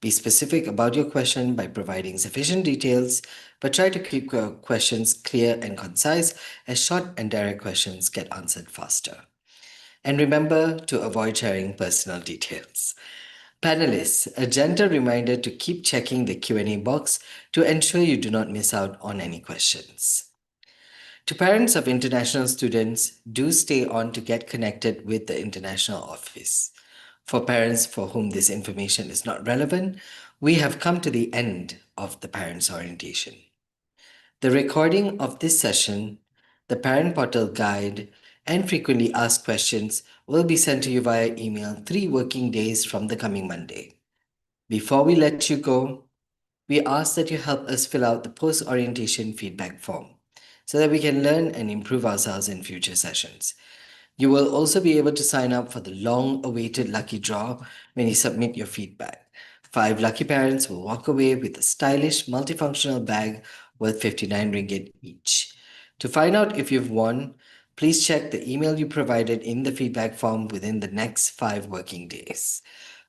Be specific about your question by providing sufficient details, but try to keep your questions clear and concise, as short and direct questions get answered faster. And remember to avoid sharing personal details. Panelists, a gentle reminder to keep checking the Q&A box to ensure you do not miss out on any questions. To parents of international students, do stay on to get connected with the international office. For parents for whom this information is not relevant, we have come to the end of the parents' orientation. The recording of this session, the parent portal guide, and frequently asked questions will be sent to you via email 3 working days from the coming Monday. Before we let you go, we ask that you help us fill out the post-orientation feedback form so that we can learn and improve ourselves in future sessions. You will also be able to sign up for the long-awaited lucky draw when you submit your feedback. 5 lucky parents will walk away with a stylish multifunctional bag worth 59 ringgit each. To find out if you've won, please check the email you provided in the feedback form within the next 5 working days.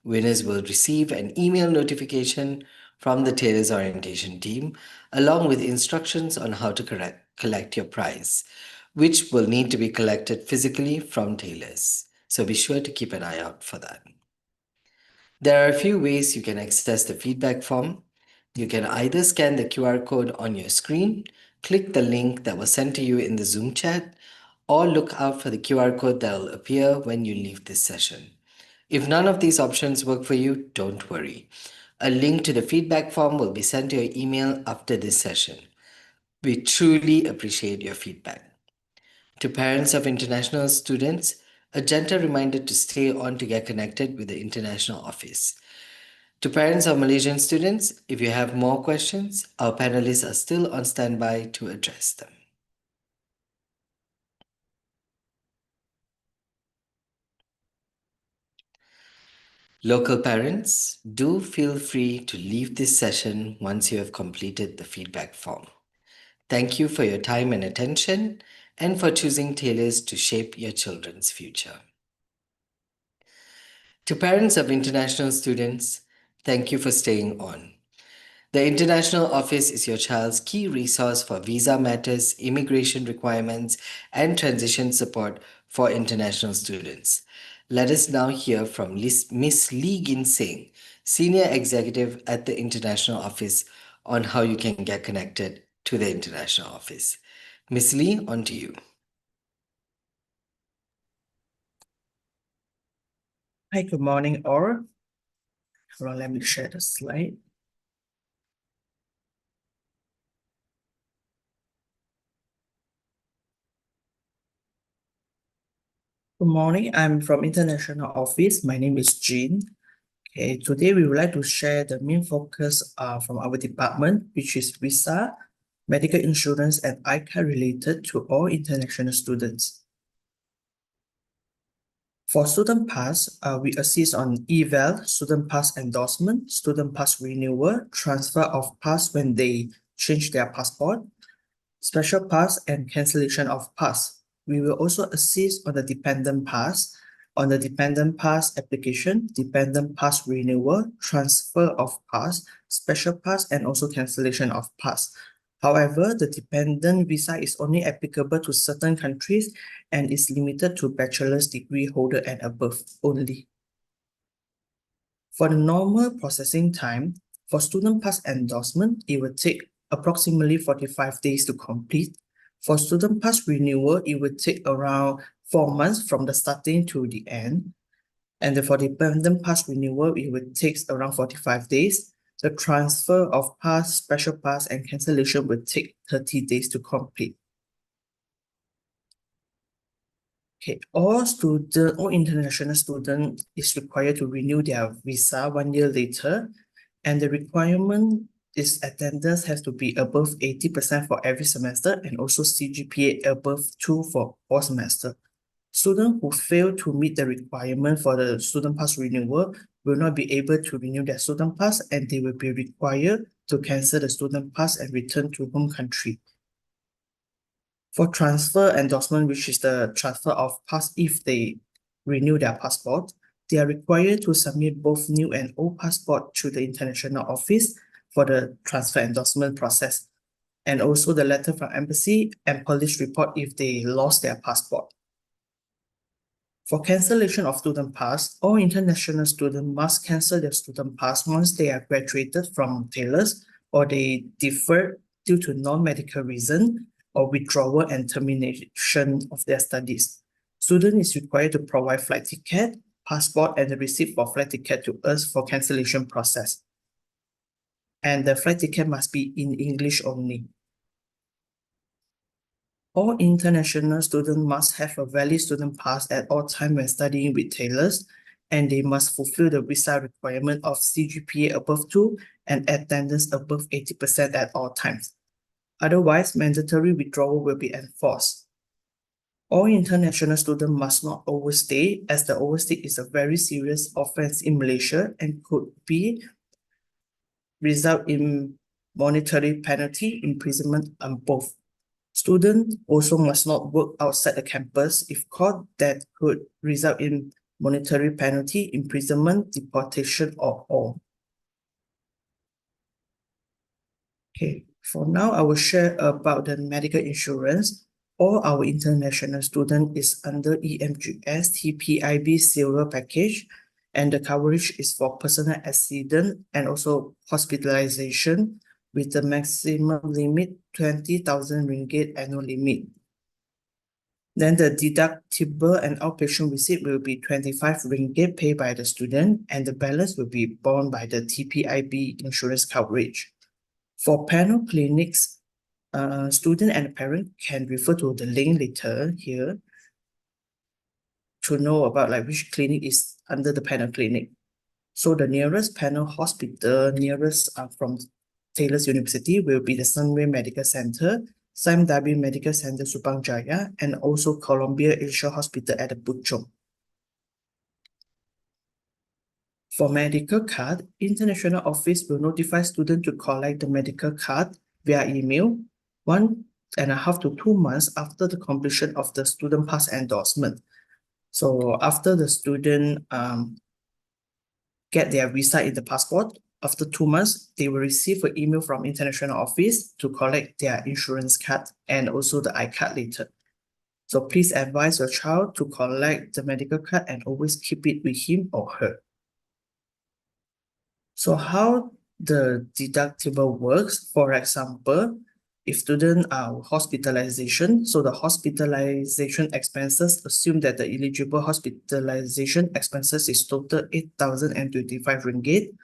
Winners will receive an email notification from the Taylor's orientation team, along with instructions on how to collect your prize, which will need to be collected physically from Taylor's. So be sure to keep an eye out for that. There are a few ways you can access the feedback form. You can either scan the QR code on your screen, click the link that was sent to you in the Zoom chat, or look out for the QR code that will appear when you leave this session. If none of these options work for you, don't worry. A link to the feedback form will be sent to your email after this session. We truly appreciate your feedback. To parents of international students, a gentle reminder to stay on to get connected with the international office. To parents of Malaysian students, if you have more questions, our panelists are still on standby to address them. Local parents, do feel free to leave this session once you have completed the feedback form. Thank you for your time and attention, and for choosing Taylor's to shape your children's future. To parents of international students, thank you for staying on. The International Office is your child's key resource for visa matters, immigration requirements, and transition support for international students. Let us now hear from Ms. Lee Gin Sing, Senior Executive at the International Office, on how you can get connected to the International Office. Miss Lee, on to you. Hi, good morning, all. Hold on, let me share the slide. Good morning, I'm from International Office. My name is Jean. Okay, today we would like to share the main focus from our department, which is visa, medical insurance, and ICAR related to all international students. For student pass, we assist on eval, student pass endorsement, student pass renewal, transfer of pass when they change their passport, special pass, and cancellation of pass. We will also assist on the dependent pass, application, dependent pass renewal, transfer of pass, special pass, and also cancellation of pass. However, the dependent visa is only applicable to certain countries and is limited to bachelor's degree holder and above only. For the normal processing time, for student pass endorsement, it will take approximately 45 days to complete. For student pass renewal, it will take around 4 months from the starting to the end. And for dependent pass renewal, it will take around 45 days. The transfer of pass, special pass, and cancellation will take 30 days to complete. Okay, all international student is required to renew their visa 1 year later, and the requirement is attendance has to be above 80% for every semester and also CGPA above 2 for all semester. Students who fail to meet the requirement for the student pass renewal will not be able to renew their student pass, and they will be required to cancel the student pass and return to home country. For transfer endorsement, which is the transfer of pass if they renew their passport, they are required to submit both new and old passport to the international office for the transfer endorsement process, and also the letter from embassy and police report if they lost their passport. For cancellation of student pass, all international students must cancel their student pass once they are graduated from Taylor's or they defer due to non-medical reason or withdrawal and termination of their studies. Student is required to provide flight ticket, passport, and the receipt for flight ticket to us for cancellation process. And the flight ticket must be in English only. All international students must have a valid student pass at all times when studying with Taylor's, and they must fulfill the visa requirement of CGPA above 2 and attendance above 80% at all times. Otherwise, mandatory withdrawal will be enforced. All international students must not overstay, as the overstay is a very serious offense in Malaysia and could result in monetary penalty, imprisonment, and both. Students also must not work outside the campus if caught. That could result in monetary penalty, imprisonment, deportation, or all. Okay, for now, I will share about the medical insurance. All our international student is under EMGS TPIB Silver Package, and the coverage is for personal accident and also hospitalization, with the maximum limit 20,000 ringgit annual limit. Then the deductible and outpatient receipt will be 25 ringgit paid by the student, and the balance will be borne by the TPIB insurance coverage. For panel clinics, student and parent can refer to the link later here to know about like which clinic is under the panel clinic. So the nearest panel hospital nearest from Taylor's University will be the Sunway Medical Center, Sime Darby Medical Center, Subang Jaya, and also Columbia Asia Hospital at the Puchong. For medical card, international office will notify students to collect the medical card via email 1.5 to 2 months after the completion of the student pass endorsement. So after the student get their visa in the passport, after 2 months, they will receive an email from international office to collect their insurance card and also the iCard later. So please advise your child to collect the medical card and always keep it with him or her. So how the deductible works, for example, If student are hospitalization, so the hospitalization expenses, assume that the eligible hospitalization expenses is total 8,025 ringgit.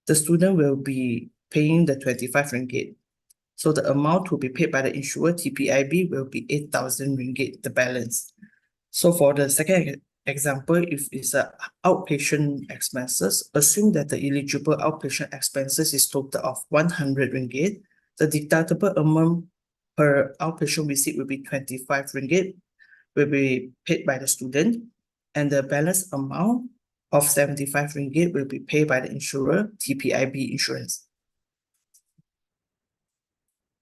The student will be paying the 25 ringgit. So the amount to be paid by the insurer TPIB will be 8,000 ringgit, the balance. So for the second example, if it's a outpatient expenses, assume that the eligible outpatient expenses is total of 100 ringgit. The deductible amount per outpatient receipt will be 25 ringgit, will be paid by the student, and the balance amount of 75 ringgit will be paid by the insurer, TPIB insurance.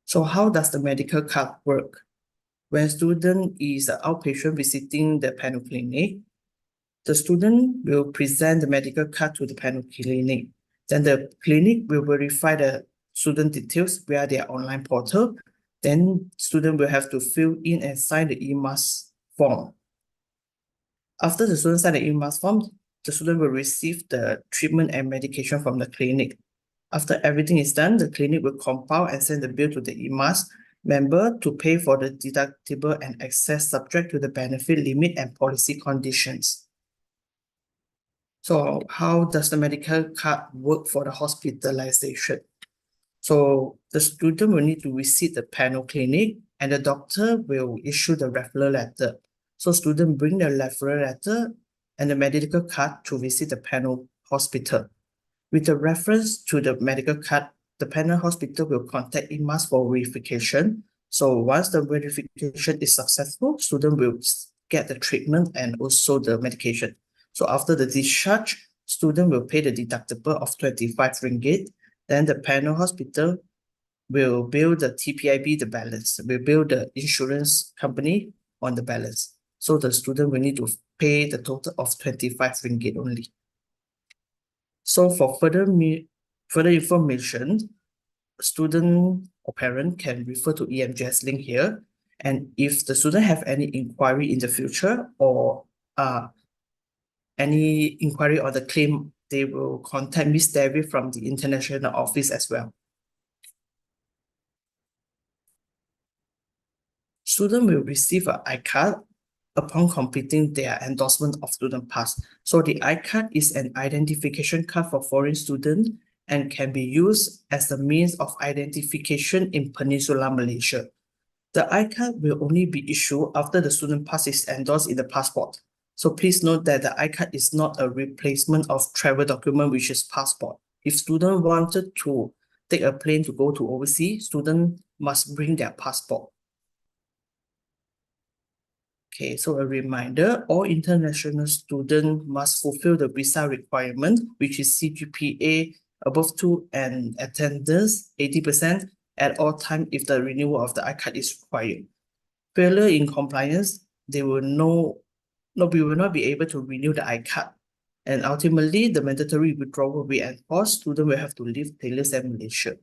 So how does the medical card work? When student is an outpatient visiting the panel clinic, the student will present the medical card to the panel clinic. Then the clinic will verify the student details via their online portal. Then student will have to fill in and sign the EMAS form. After the student sign the EMAS form, the student will receive the treatment and medication from the clinic. After everything is done, the clinic will compile and send the bill to the EMAS member to pay for the deductible and excess subject to the benefit limit and policy conditions. So how does the medical card work for the hospitalization? So the student will need to visit the panel clinic and the doctor will issue the referral letter. So student bring the referral letter and the medical card to visit the panel hospital. With the reference to the medical card, the panel hospital will contact EMAS for verification. So once the verification is successful, student will get the treatment and also the medication. So after the discharge, student will pay the deductible of 25 ringgit. Then the panel hospital will bill the TPIB the balance, will bill the insurance company on the balance. So the student will need to pay the total of 25 ringgit only. So for further information, student or parent can refer to EMJS link here. And if the student have any inquiry in the future or any inquiry on the claim, they will contact Ms. Devi from the international office as well. Student will receive an iCard upon completing their endorsement of student pass. So the iCard is an identification card for foreign students and can be used as the means of identification in Peninsular Malaysia. The iCard will only be issued after the student pass is endorsed in the passport. So please note that the iCard is not a replacement of travel document, which is passport. If student wanted to take a plane to go to overseas, student must bring their passport. Okay, so a reminder, all international students must fulfill the visa requirement, which is CGPA above 2 and attendance 80% at all times if the renewal of the iCard is required. Failure in compliance, we will not be able to renew the iCard. And ultimately, the mandatory withdrawal will be enforced. Students will have to leave Thales and Malaysia.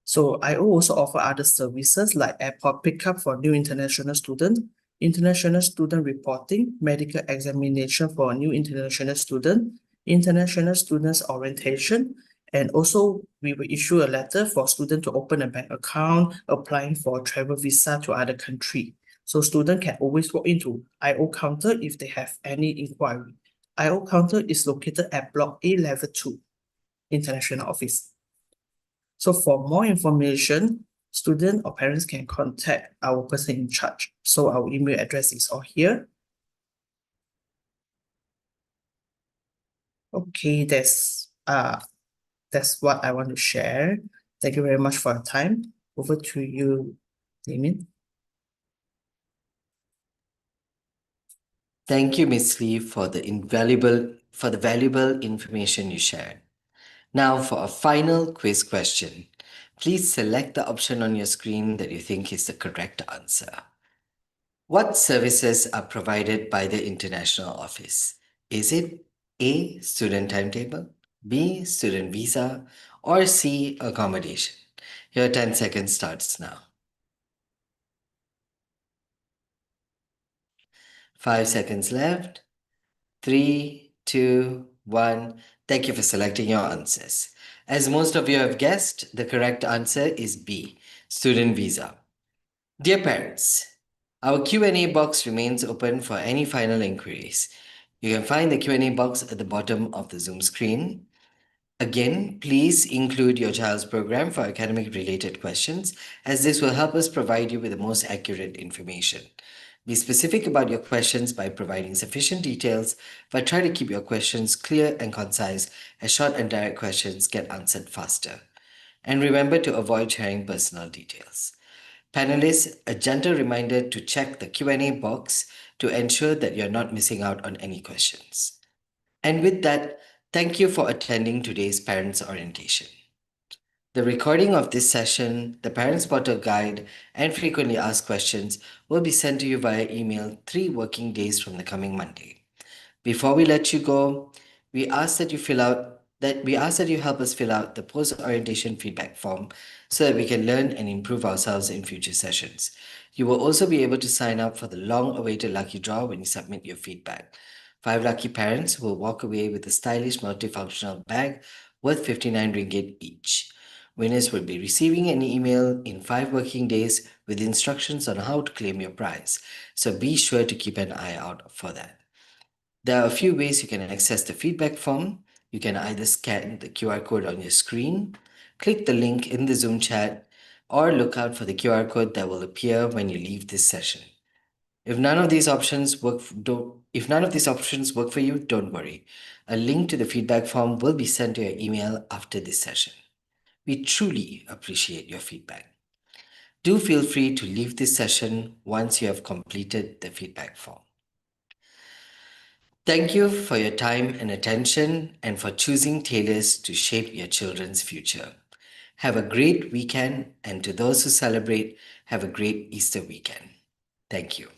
So IO also offer other services like airport pickup for new international students, international student reporting, medical examination for new international student, international students orientation, and also we will issue a letter for students to open a bank account, applying for travel visa to other country. So students can always walk into IO counter if they have any inquiry. IO counter is located at Block A Level 2, International Office. So for more information, student or parents can contact our person in charge. So our email address is all here. Okay, that's what I want to share. Thank you very much for your time. Over to you, Damien. Thank you, Ms. Lee, for the valuable information you shared. Now for a final quiz question. Please select the option on your screen that you think is the correct answer. What services are provided by the International Office? Is it A, student timetable, B, student visa, or C, accommodation? Your 10 seconds starts now. 5 seconds left. 3, 2, 1. Thank you for selecting your answers. As most of you have guessed, the correct answer is B, student visa. Dear parents, our Q&A box remains open for any final inquiries. You can find the Q&A box at the bottom of the Zoom screen. Again, please include your child's program for academic-related questions, as this will help us provide you with the most accurate information. Be specific about your questions by providing sufficient details, but try to keep your questions clear and concise, as short and direct questions get answered faster. And remember to avoid sharing personal details. Panelists, a gentle reminder to check the Q&A box to ensure that you're not missing out on any questions. And with that, thank you for attending today's Parents Orientation. The recording of this session, the Parents Portal Guide, and frequently asked questions will be sent to you via email 3 working days from the coming Monday. Before we let you go, we ask that you help us fill out the post-orientation feedback form so that we can learn and improve ourselves in future sessions. You will also be able to sign up for the long-awaited lucky draw when you submit your feedback. 5 lucky parents will walk away with a stylish multifunctional bag worth 59 ringgit each. Winners will be receiving an email in 5 working days with instructions on how to claim your prize, so be sure to keep an eye out for that. There are a few ways you can access the feedback form. You can either scan the QR code on your screen, click the link in the Zoom chat, or look out for the QR code that will appear when you leave this session. If none of these options work for you, don't worry. A link to the feedback form will be sent to your email after this session. We truly appreciate your feedback. Do feel free to leave this session once you have completed the feedback form. Thank you for your time and attention and for choosing Taylors to shape your children's future. Have a great weekend, and to those who celebrate, have a great Easter weekend. Thank you.